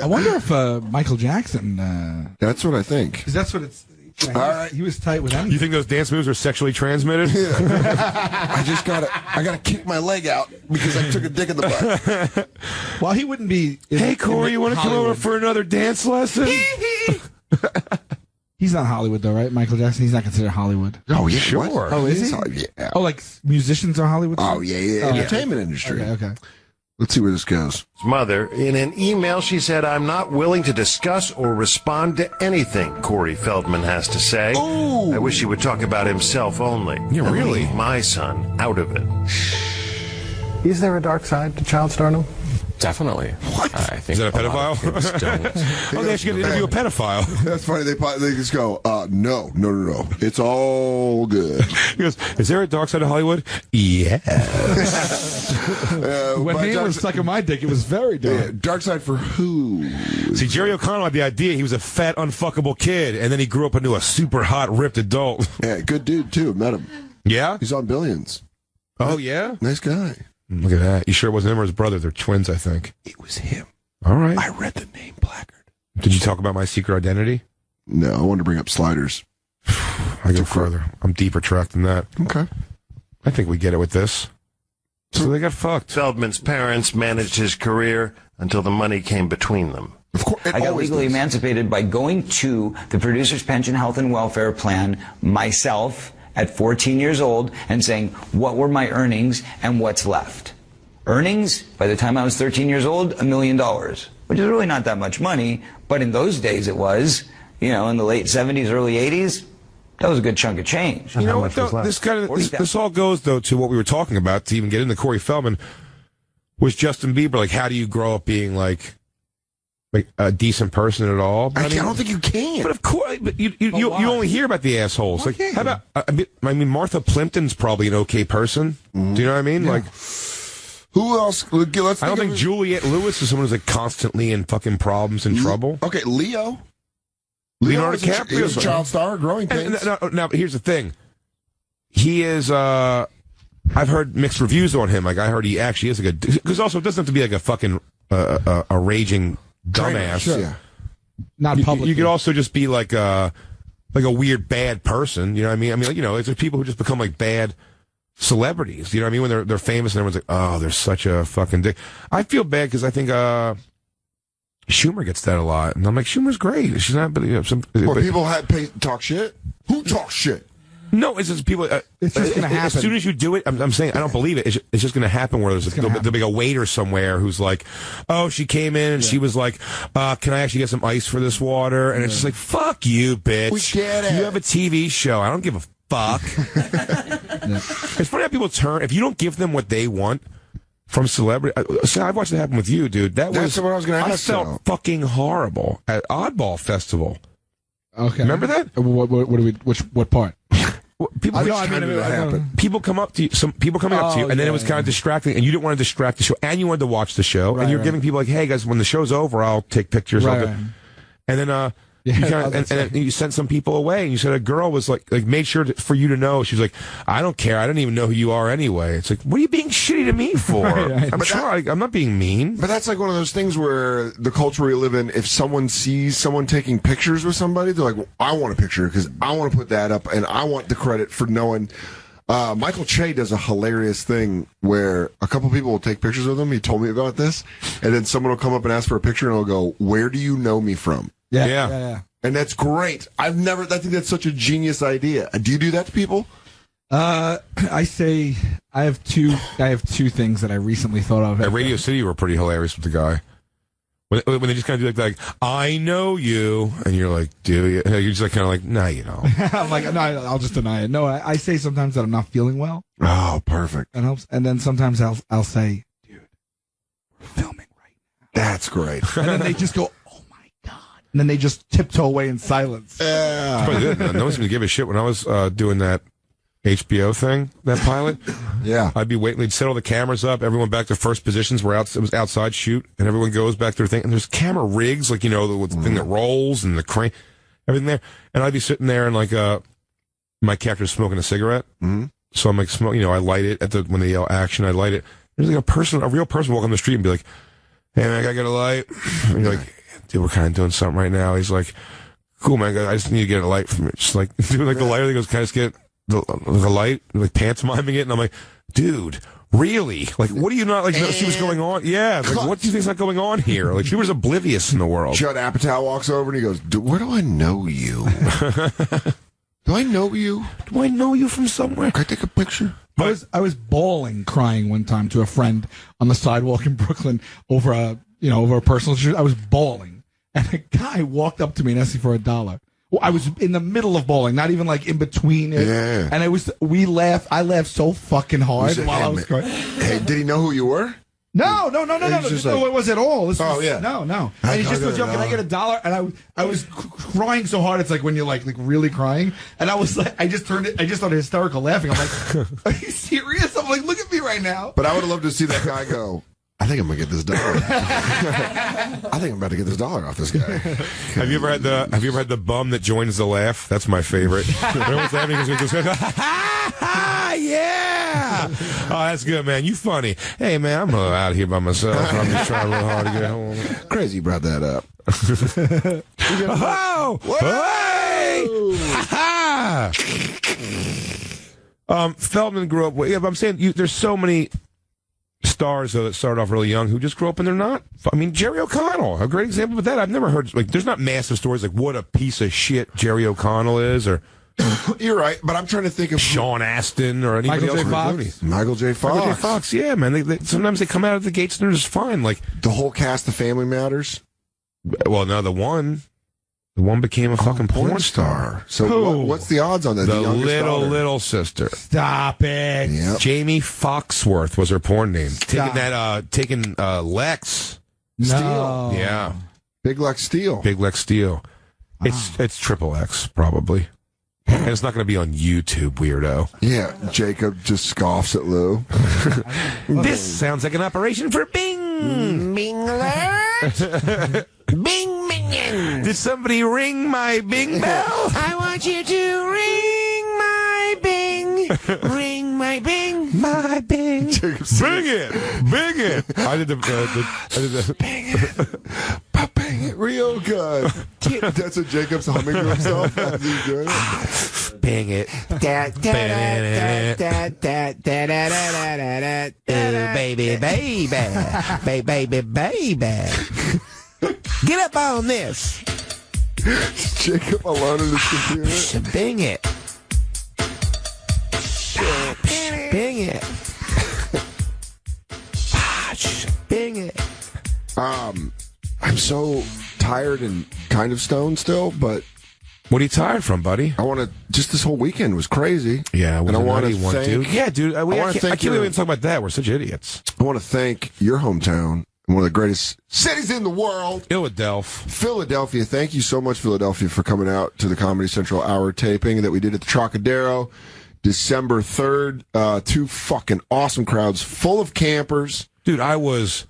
I wonder if Michael Jackson. That's what I think. Because that's what it's. All right. He was tight with anything. You think those dance moves are sexually transmitted? Yeah. I gotta kick my leg out because I took a dick in the butt. Well, he wouldn't be. Hey, Corey, you want to come over for another dance lesson? He's not Hollywood, though, right? Michael Jackson, he's not considered Hollywood. Oh, yeah. Sure. What? Oh, is he? Yeah. Oh, like musicians are Hollywood? Oh, yeah. Entertainment industry. Okay. Let's see where this goes. His mother, in an email, she said, "I'm not willing to discuss or respond to anything Corey Feldman has to say. Ooh. I wish he would talk about himself only. Yeah, really? Leave my son out of it." Is there a dark side to child stardom? Definitely. What? I think Is that a pedophile? don't. Oh, they actually get to interview a pedophile. That's funny. They just go, no. It's all good. He goes, "Is there a dark side of Hollywood?" Yes. When he was sucking my dick, it was very dark. Yeah, dark side for who? See, Jerry O'Connell had the idea. He was a fat, unfuckable kid, and then he grew up into a super hot, ripped adult. Yeah, good dude, too. Met him. Yeah? He's on Billions. Oh, yeah? Nice guy. Look at that. You sure it wasn't him or his brother? They're twins, I think. It was him. All right. I read the name placard. Did you talk about my secret identity? No, I wanted to bring up sliders. I go further. I'm deeper track than that. Okay. I think we get it with this. So they got fucked. Feldman's parents managed his career until the money came between them. Of course, I got legally emancipated by going to the Producer's Pension Health and Welfare Plan myself at 14 years old and saying, what were my earnings and what's left? Earnings, by the time I was 13 years old, $1 million, which is really not that much money, but in those days it was, in the late 70s, early 80s, that was a good chunk of change. You know what, though? This all goes, though, to what we were talking about, to even get into Corey Feldman, was Justin Bieber. Like, how do you grow up being, like a decent person at all? I don't think you can. But of course, but you only hear about the assholes. Like, how about? I mean, Martha Plimpton's probably an okay person. Mm-hmm. Do you know what I mean? Yeah. Like, who else? I don't think Juliette Lewis is someone who's like constantly in fucking problems and trouble. Okay, Leonardo DiCaprio is a child star, growing pains. Now, but here's the thing. He is. I've heard mixed reviews on him. Like, I heard he actually is a good. Because also, it doesn't have to be like a fucking a raging dumbass. Sure. Yeah. Not public. You could also just be like a weird bad person. You know what I mean? I mean, there's people who just become like bad celebrities. You know what I mean? When they're famous and everyone's like, oh, they're such a fucking dick. I feel bad because I think Schumer gets that a lot, and I'm like, Schumer's great. She's not, but people talk shit. Who talks shit? No, it's just people. It's just going to happen. As soon as you do it, I'm saying I don't believe it. It's just going to happen where there'll be a waiter somewhere who's like, oh, she came in and she was like, can I actually get some ice for this water? And it's just like, fuck you, bitch. We get it. You have a TV show. I don't give a fuck. It's funny how people turn. If you don't give them what they want from celebrity, see, I've watched it happen with you, dude. That's what I was going to ask. I felt fucking horrible at Oddball Festival. Okay. Remember that? What part? People come up to you. Some people coming up to you, and then it was kind of distracting, and you didn't want to distract the show, and you wanted to watch the show, and you're giving people like, "Hey guys, when the show's over, I'll take pictures." And then Yeah, and you sent some people away, and you said a girl was like made sure for you to know. She was like, I don't care. I don't even know who you are anyway. It's like, what are you being shitty to me for? Right. I'm not being mean. But that's like one of those things where the culture we live in, if someone sees someone taking pictures with somebody, they're like, well, I want a picture because I want to put that up, and I want the credit for knowing. Michael Che does a hilarious thing where a couple people will take pictures with him. He told me about this, and then someone will come up and ask for a picture, and he'll go, "Where do you know me from?" Yeah. And that's great. I think that's such a genius idea. Do you do that to people? I say I have two things that I recently thought of. At Radio City, you were pretty hilarious with the guy. When they just kind of do like, I know you, and you're like, do you? You're just like kind of like, nah, you know. I'm like, no, I'll just deny it. No, I say sometimes that I'm not feeling well. Oh, perfect. That helps. And then sometimes I'll say, dude, we're filming right now. That's great. And then they just go, oh my god. And then they just tiptoe away in silence. It's pretty good, man. No one's gonna give a shit. When I was doing that HBO thing, that pilot, yeah, I'd be waiting. They'd set all the cameras up, everyone back to first positions. It was outside shoot, and everyone goes back to their thing. And there's camera rigs, like the thing that rolls and the crane, everything there. And I'd be sitting there, and like my character's smoking a cigarette. Mm-hmm. So I'm like, I light it when they yell action. I light it. There's like a real person walking the street and be like, "Hey man, I got a light." And you're like, "Dude, we're kind of doing something right now." He's like, "Cool man, I just need to get a light from it." Just like doing like the lighter. He goes, "Can I just get the light?" Like pantomiming it, and I'm like, "Dude, really? Like, what do you not like? See what's going on? Yeah, like what do you think's not going on here? Like she was oblivious in the world." Judd Apatow walks over and he goes, "Where do I know you? Do I know you? Do I know you from somewhere? Can I take a picture?" I was bawling, crying one time to a friend on the sidewalk in Brooklyn over a personal issue. I was bawling, and a guy walked up to me and asked me for $1. Well, I was in the middle of bowling, not even like in between it. Yeah. And I laughed so fucking hard while I was crying. Hey, did he know who you were? No. Just No, it was at all. yeah. No. And he just goes, "Yo, can I get $1?" And I was crying so hard. It's like when you're like really crying. And I was like, I just started hysterical laughing. I'm like, "Are you serious?" I'm like, "Look at me right now." But I would have loved to see that guy go, "I think I'm gonna get this $1. I think I'm about to get this $1 off this guy." Have you ever had the bum that joins the laugh? That's my favorite. Everyone's laughing because he goes, yeah. Oh, that's good, man. You funny. Hey, man, I'm out here by myself. I'm just trying real hard to get home. Crazy you brought that up. Oh! Hey! Feldman grew up with. Yeah, but I'm saying there's so many stars that started off really young who just grew up and they're not. I mean, Jerry O'Connell, a great example of that. I've never heard there's not massive stories like what a piece of shit Jerry O'Connell is, or you're right, but I'm trying to think of Sean Astin or anybody Michael else. J. Fox. Michael J. Fox, yeah, man. They sometimes they come out of the gates and they're just fine. Like the whole cast of Family Matters. Well, no, the one became a fucking porn star. So what's the odds on that? The little sister. Stop it. Yep. Jamie Foxworth was her porn name. Taking Lex. No. Yeah. Big Lex Steele. It's triple X probably. And it's not going to be on YouTube, weirdo. Yeah, Jacob just scoffs at Lou. This sounds like an operation for Bing. Bing alert! Bing minion! Did somebody ring my Bing bell? I want you to ring my Bing! Ring my Bing! My Bing! Bing it! I did the Bing it! Bing it real good. That's what Jacob's humming to himself as he's doing it. Bing it. Baby. Get up on this. Jacob alone in his computer. Bing it. Bing it. Bing it. I'm so tired and kind of stoned still, but what are you tired from, buddy? I want to. Just this whole weekend was crazy. Yeah, and I want to thank. Dude. Yeah, dude. I can't believe we talk about that. We're such idiots. I want to thank your hometown, one of the greatest cities in the world, Philadelphia. Thank you so much, Philadelphia, for coming out to the Comedy Central Hour taping that we did at the Trocadero, December 3rd. 2 fucking awesome crowds, full of campers. Dude, I was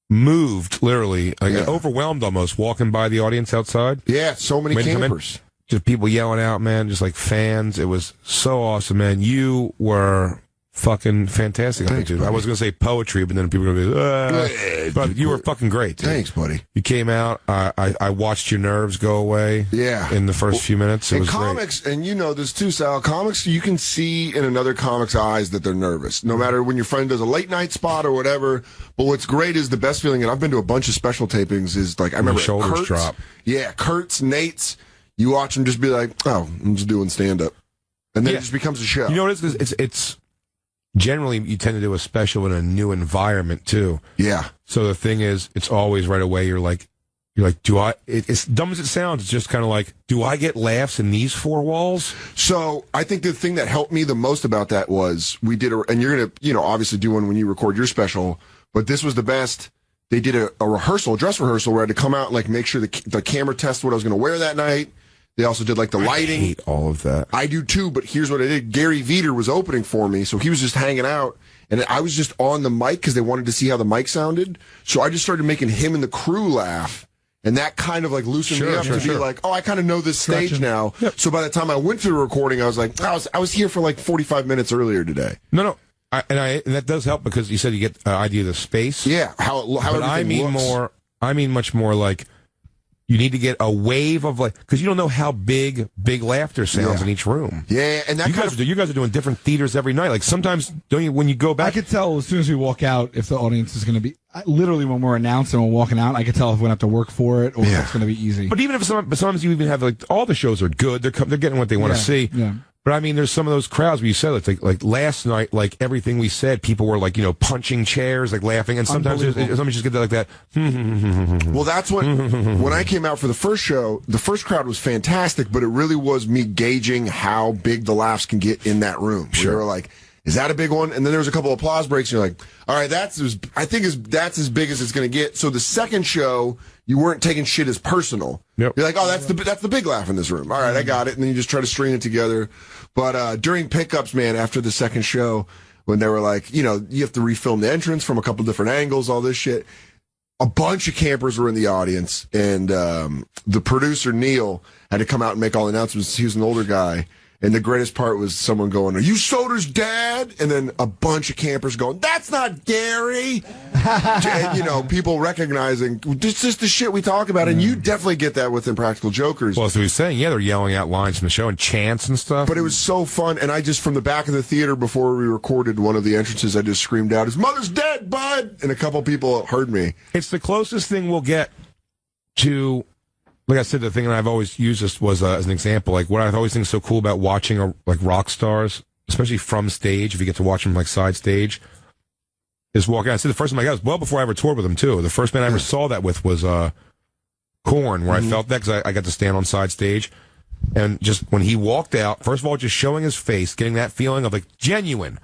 moved, literally, overwhelmed almost, walking by the audience outside. Yeah, so many campers. Just people yelling out, man, just like fans. It was so awesome, man. You were fucking fantastic. Thanks, dude. buddy. I was going to say poetry, but then people were going to be, but you were fucking great, dude. Thanks, buddy. You came out. I watched your nerves go away. Yeah. In the first few minutes. It in was comics, and you know this too, Sal, comics, you can see in another comic's eyes that they're nervous. No matter when your friend does a late night spot or whatever. But what's great is the best feeling, and I've been to a bunch of special tapings, is like, I remember shoulders Kurt's, drop. Yeah, Kurt's, Nate's, you watch them just be like, oh, I'm just doing stand-up. And then it just becomes a show. You know what it is? It's generally, you tend to do a special in a new environment, too. Yeah. So the thing is, it's always right away, you're like, do I, it's dumb as it sounds, it's just kind of like, do I get laughs in these four walls? So I think the thing that helped me the most about that was we did and you're going to, obviously do one when you record your special, but this was the best. They did a rehearsal, dress rehearsal, where I had to come out and like make sure the camera tested what I was going to wear that night. They also did like the lighting. I hate all of that. I do too, but here's what I did. Gary Veter was opening for me, so he was just hanging out, and I was just on the mic because they wanted to see how the mic sounded. So I just started making him and the crew laugh, and that kind of like loosened me up to be like, oh, I kind of know this stage now. Yep. So by the time I went to the recording, I was like, I was here for like 45 minutes earlier today. No. And that does help because you said you get an idea of the space. Yeah, how everything looks. I mean much more like you need to get a wave of like, because you don't know how big laughter sounds in each room. Yeah, and that you guys are doing different theaters every night. Like sometimes, don't you, when you go back? I could tell as soon as we walk out if the audience is going to be, literally when we're announcing and we're walking out, I could tell if we're going to have to work for it or if it's going to be easy. But even if sometimes you even have like, all the shows are good. They're getting what they want to see. Yeah. But I mean, there's some of those crowds where you said it's like last night, like everything we said, people were like, punching chairs, like laughing, and sometimes somebody just get that like that. Well, that's when I came out for the first show, the first crowd was fantastic, but it really was me gauging how big the laughs can get in that room. Sure. We were like, is that a big one? And then there was a couple of applause breaks, and you're like, all right, that's as big as it's going to get. So the second show, you weren't taking shit as personal. Yep. You're like, oh, that's the big laugh in this room. All right, I got it. And then you just try to string it together. But during pickups, man, after the second show, when they were like, you have to refilm the entrance from a couple different angles, all this shit. A bunch of campers were in the audience, and the producer, Neil, had to come out and make all the announcements. He was an older guy. And the greatest part was someone going, "Are you Soder's dad?" And then a bunch of campers going, "That's not Gary." And, people recognizing just the shit we talk about. And you definitely get that with Impractical Jokers. Well, so he's saying, they're yelling out lines from the show and chants and stuff. But it was so fun. And I just, from the back of the theater before we recorded one of the entrances, I just screamed out, "His mother's dead, bud!" And a couple people heard me. It's the closest thing we'll get to... Like I said, the thing that I've always used this was as an example. Like what I've always think is so cool about watching like rock stars, especially from stage, if you get to watch them like side stage, is walking out. I said the first time I got was well before I ever toured with them too. The first band I ever saw that with was Korn, where I felt that because I got to stand on side stage, and just when he walked out, first of all, just showing his face, getting that feeling of like genuine.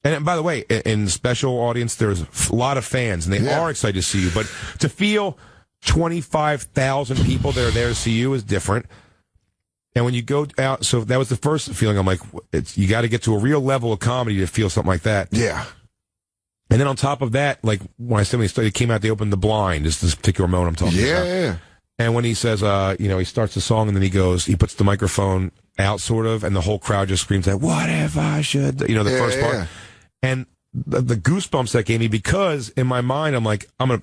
And by the way, in the special audience, there's a lot of fans, and they are excited to see you, but to feel 25,000 people that are there to see you is different. And when you go out, so that was the first feeling. I'm like, you got to get to a real level of comedy to feel something like that. Yeah. And then on top of that, like when I said when he came out, they opened the blind. This particular moment I'm talking about. Yeah. And when he says, he starts the song and then he puts the microphone out sort of, and the whole crowd just screams out, "What if I should?" The first part. Yeah. And the goosebumps that gave me, because in my mind, I'm like, I'm a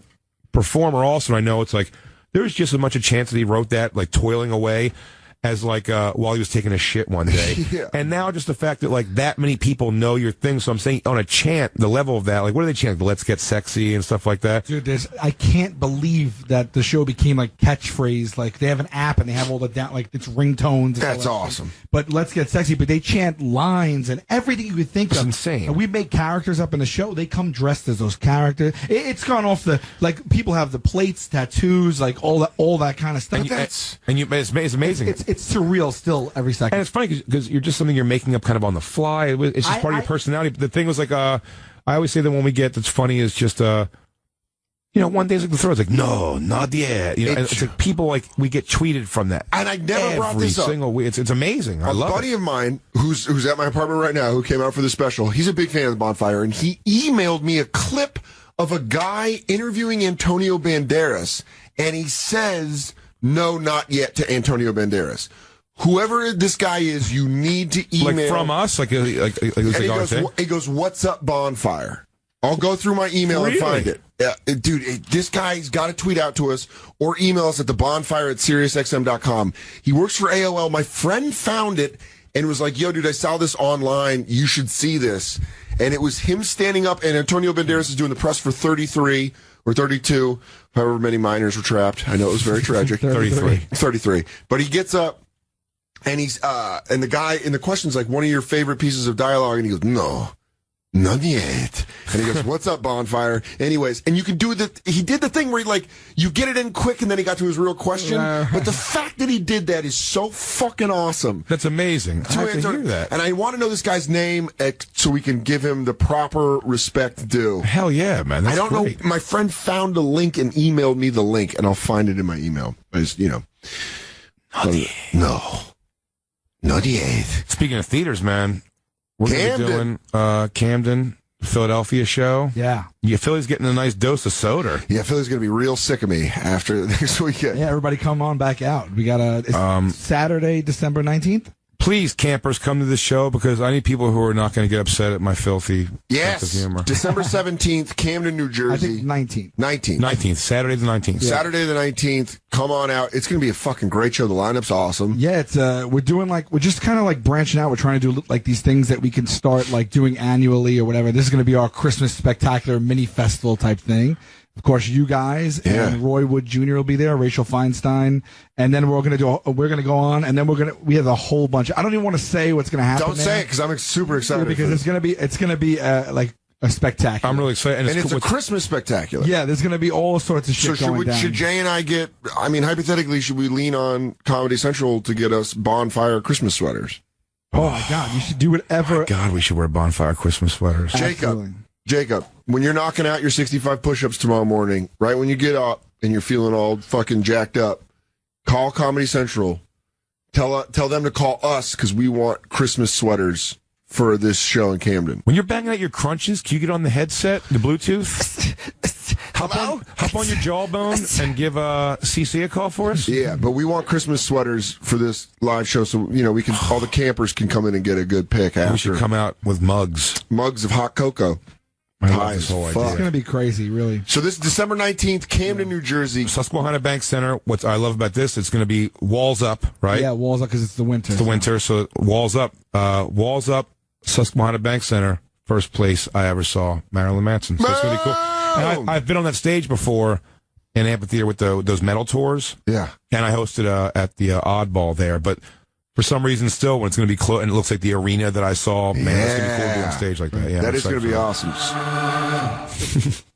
performer also, and I know it's like there's just as much a chance that he wrote that like toiling away as like while he was taking a shit one day. And now just the fact that like that many people know your thing, so I'm saying on a chant, the level of that, like what do they chant? "Let's get sexy" and stuff like that. Dude, I can't believe that the show became like catchphrase. Like they have an app and they have all the like it's ringtones. That's awesome. But "Let's get sexy," but they chant lines and everything you could think of. Insane. And we make characters up in the show. They come dressed as those characters. It's gone off the like people have the plates, tattoos, like all that kind of stuff. It's amazing. It's surreal still every second. And it's funny because you're just something you're making up kind of on the fly. It's just part of your personality. But the thing was like, I always say that when we get that's funny is just, one day's like the throw. It's like, no, not yet. It's like people like we get tweeted from that. And I never brought this up. It's amazing. I love it. A buddy of mine who's at my apartment right now who came out for the special. He's a big fan of the Bonfire, and he emailed me a clip of a guy interviewing Antonio Banderas, and he says, "No, not yet," to Antonio Banderas. Whoever this guy is, you need to email. Like from us? Like he goes, "What's up, Bonfire?" I'll go through my email and find it. Dude, this guy's got to tweet out to us or email us at thebonfire@SiriusXM.com. He works for AOL. My friend found it and was like, "Yo, dude, I saw this online. You should see this." And it was him standing up, and Antonio Banderas is doing the press for 33 or 32, however many minors were trapped. I know it was very tragic. 33. But he gets up, and he's and the guy in the question's like, "One of your favorite pieces of dialogue?" And he goes, "No. Not yet." And he goes, "What's up, Bonfire?" Anyways, and you can do he did the thing where you get it in quick and then he got to his real question. But the fact that he did that is so fucking awesome. That's amazing. I have to hear that. And I want to know this guy's name so we can give him the proper respect due. Hell yeah, man. That's I don't great. know. My friend found a link and emailed me the link, and I'll find it in my email. Not yet. Speaking of theaters, man. We're going to be doing Camden, Philadelphia show. Yeah. Philly's getting a nice dose of soda. Yeah, Philly's going to be real sick of me after next weekend. Yeah, everybody come on back out. We got Saturday, December 19th. Please, campers, come to the show because I need people who are not going to get upset at my filthy sense of humor. December 17th, Camden, New Jersey. I think 19th. 19th, Saturday the 19th. Yeah. Saturday the 19th. Come on out. It's going to be a fucking great show. The lineup's awesome. Yeah, it's we're just kind of branching out. We're trying to do these things that we can start doing annually or whatever. This is going to be our Christmas spectacular mini festival type thing. Of course, you guys and Roy Wood Jr. will be there, Rachel Feinstein, and then we're going to go on, and then we have a whole bunch. I don't even want to say what's going to happen. Don't say it because I'm super excited. Because it's going to be a spectacular. I'm really excited, and it's a Christmas spectacular. Yeah, there's going to be all sorts of shit going down. Should Jay and I get? I mean, hypothetically, should we lean on Comedy Central to get us Bonfire Christmas sweaters? Oh my God, you should do whatever. Oh my God, we should wear Bonfire Christmas sweaters. Jacob, when you're knocking out your 65 push-ups tomorrow morning, right when you get up and you're feeling all fucking jacked up, call Comedy Central. Tell them to call us because we want Christmas sweaters for this show in Camden. When you're banging out your crunches, can you get on the headset, the Bluetooth? Hop on your jawbone and give CC a call for us? Yeah, but we want Christmas sweaters for this live show so we can all the campers can come in and get a good pick after. We should come out with mugs of hot cocoa. I love this whole idea. It's going to be crazy, really. So this is December 19th, Camden, New Jersey. Susquehanna Bank Center. What I love about this, it's going to be walls up, right? Yeah, walls up because it's the winter. It's the winter, so walls up. Walls up, Susquehanna Bank Center. First place I ever saw Marilyn Manson. So it's going to be cool. And I've been on that stage before in amphitheater with those metal tours. Yeah. And I hosted at the Oddball there, but for some reason, still, when it's going to be close, and it looks like the arena that I saw, man, that's going to be cool to be on stage like that. Yeah, that is going to be awesome.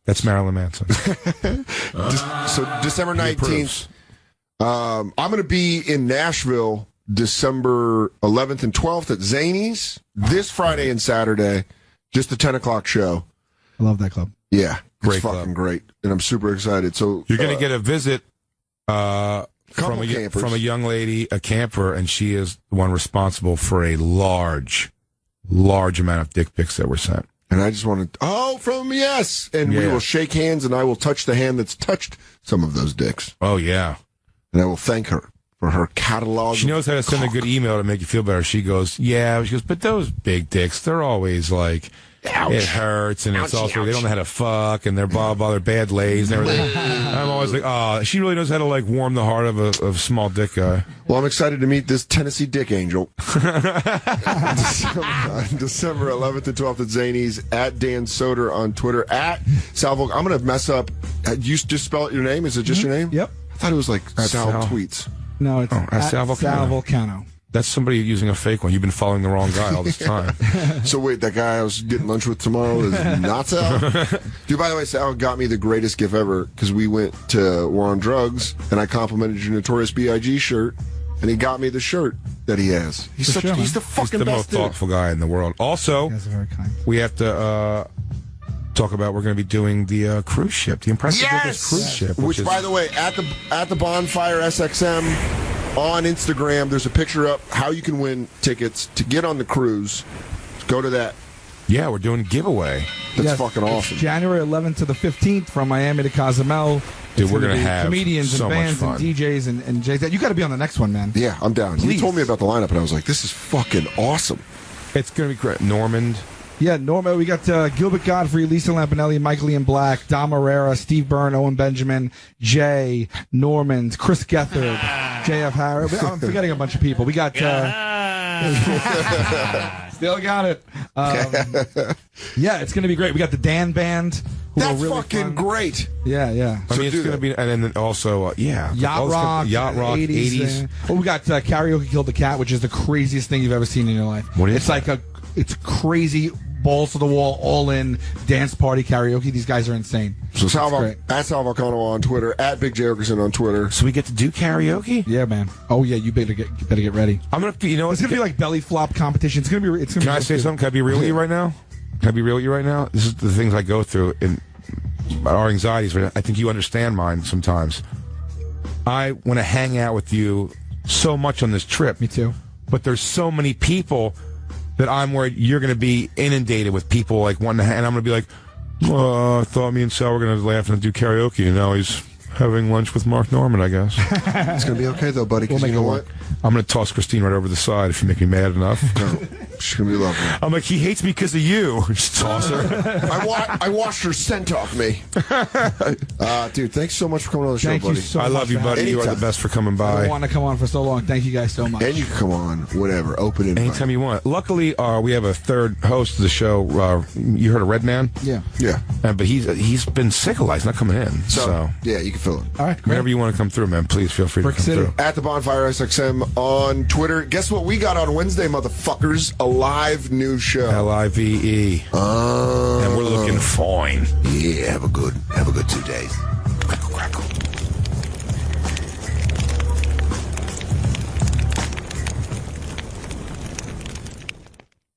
That's Marilyn Manson. So December 19th, I'm going to be in Nashville December 11th and 12th at Zany's. This Friday and Saturday, just a 10 o'clock show. I love that club. Yeah, great it's club. Fucking great, and I'm super excited. So you're going to get a visit from a young lady, a camper, and she is the one responsible for a large amount of dick pics that were sent. And I just want to, and we will shake hands, and I will touch the hand that's touched some of those dicks. Oh, yeah. And I will thank her for her catalog. She knows how to send a good email to make you feel better. She goes, but those big dicks, they're always like, ouch. It hurts, and it's also, they don't know how to fuck, and they're blah, blah, they're bad lays and everything. I'm always like, she really knows how to, warm the heart of a small dick guy. Well, I'm excited to meet this Tennessee dick angel. December 11th and 12th at Zany's, at Dan Soder on Twitter, at Salvo. I'm going to mess up. You just spell your name? Is it just your name? Yep. I thought it was Sal Tweets. No, it's at Sal Volcano. That's somebody using a fake one. You've been following the wrong guy all this time. So wait, that guy I was getting lunch with tomorrow is not Sal? Dude, by the way, Sal got me the greatest gift ever because we went to War on Drugs and I complimented your Notorious B.I.G. shirt and he got me the shirt that he has. He's the fucking He's the best most dude. thoughtful guy in the world. Also, we have to talk about, we're going to be doing the cruise ship, the Impressive Business cruise ship. Which by the way, at the Bonfire SXM on Instagram, there's a picture up how you can win tickets to get on the cruise. Go to that. Yeah, we're doing giveaway. That's fucking awesome. January 11th to the 15th from Miami to Cozumel. Dude, It's we're gonna be have comedians so and much bands fun. and DJs and Js. You got to be on the next one, man. Yeah, I'm down. Please. You told me about the lineup, and I was like, this is fucking awesome. It's going to be great. Normand. Yeah, Norma. We got Gilbert Godfrey, Lisa Lampanelli, Michael Ian Black, Dom Herrera, Steve Byrne, Owen Benjamin, Jay, Normand, Chris Gethard, J.F. Harris. I'm forgetting a bunch of people. We got... Still got it. Yeah, it's going to be great. We got the Dan Band. That's really fucking great. Yeah, yeah. I mean, it's going to be, and then also, Yacht Rock, 80s. Oh, we got Karaoke Killed the Cat, which is the craziest thing you've ever seen in your life. What is it's like it's crazy, balls to the wall, all in dance party karaoke. These guys are insane. So at Sal Volcano on Twitter, at Big J Okerson on Twitter. So we get to do karaoke? Yeah, man. Oh yeah, you better get ready. I'm gonna, it's gonna be like belly flop competition. It's gonna be. Can I say something? Can I be real with you right now? Can I be real with you right now? This is the things I go through in our anxieties. I think you understand mine sometimes. I want to hang out with you so much on this trip. Me too. But there's so many people that I'm worried you're going to be inundated with people like wanting to hang. And I'm going to be like, I thought me and Sal were going to laugh and do karaoke, and now he's having lunch with Mark Norman, I guess. It's going to be okay, though, buddy, because you know what? I'm going to toss Christine right over the side if you make me mad enough. No, she's going to be lovely. I'm like, he hates me because of you. Just toss her. I washed her scent off me. Dude, thanks so much for coming on the show, Thank buddy. you so I love you, buddy. Anytime. You are the best for coming by. I want to come on for so long. Thank you guys so much. And you can come on whenever. Open invite. Anytime you want. Luckily, we have a third host of the show. You heard of Redman? Yeah. Yeah. But he's been sick a lot. He's not coming in. So yeah, you can fill it. All right, great. Whenever you want to come through, man, please feel free Brick to come City. through. At the Bonfire SXM on Twitter. Guess what we got on Wednesday, motherfuckers? A live new show. LIVE. And we're looking fine. Yeah, have a good 2 days.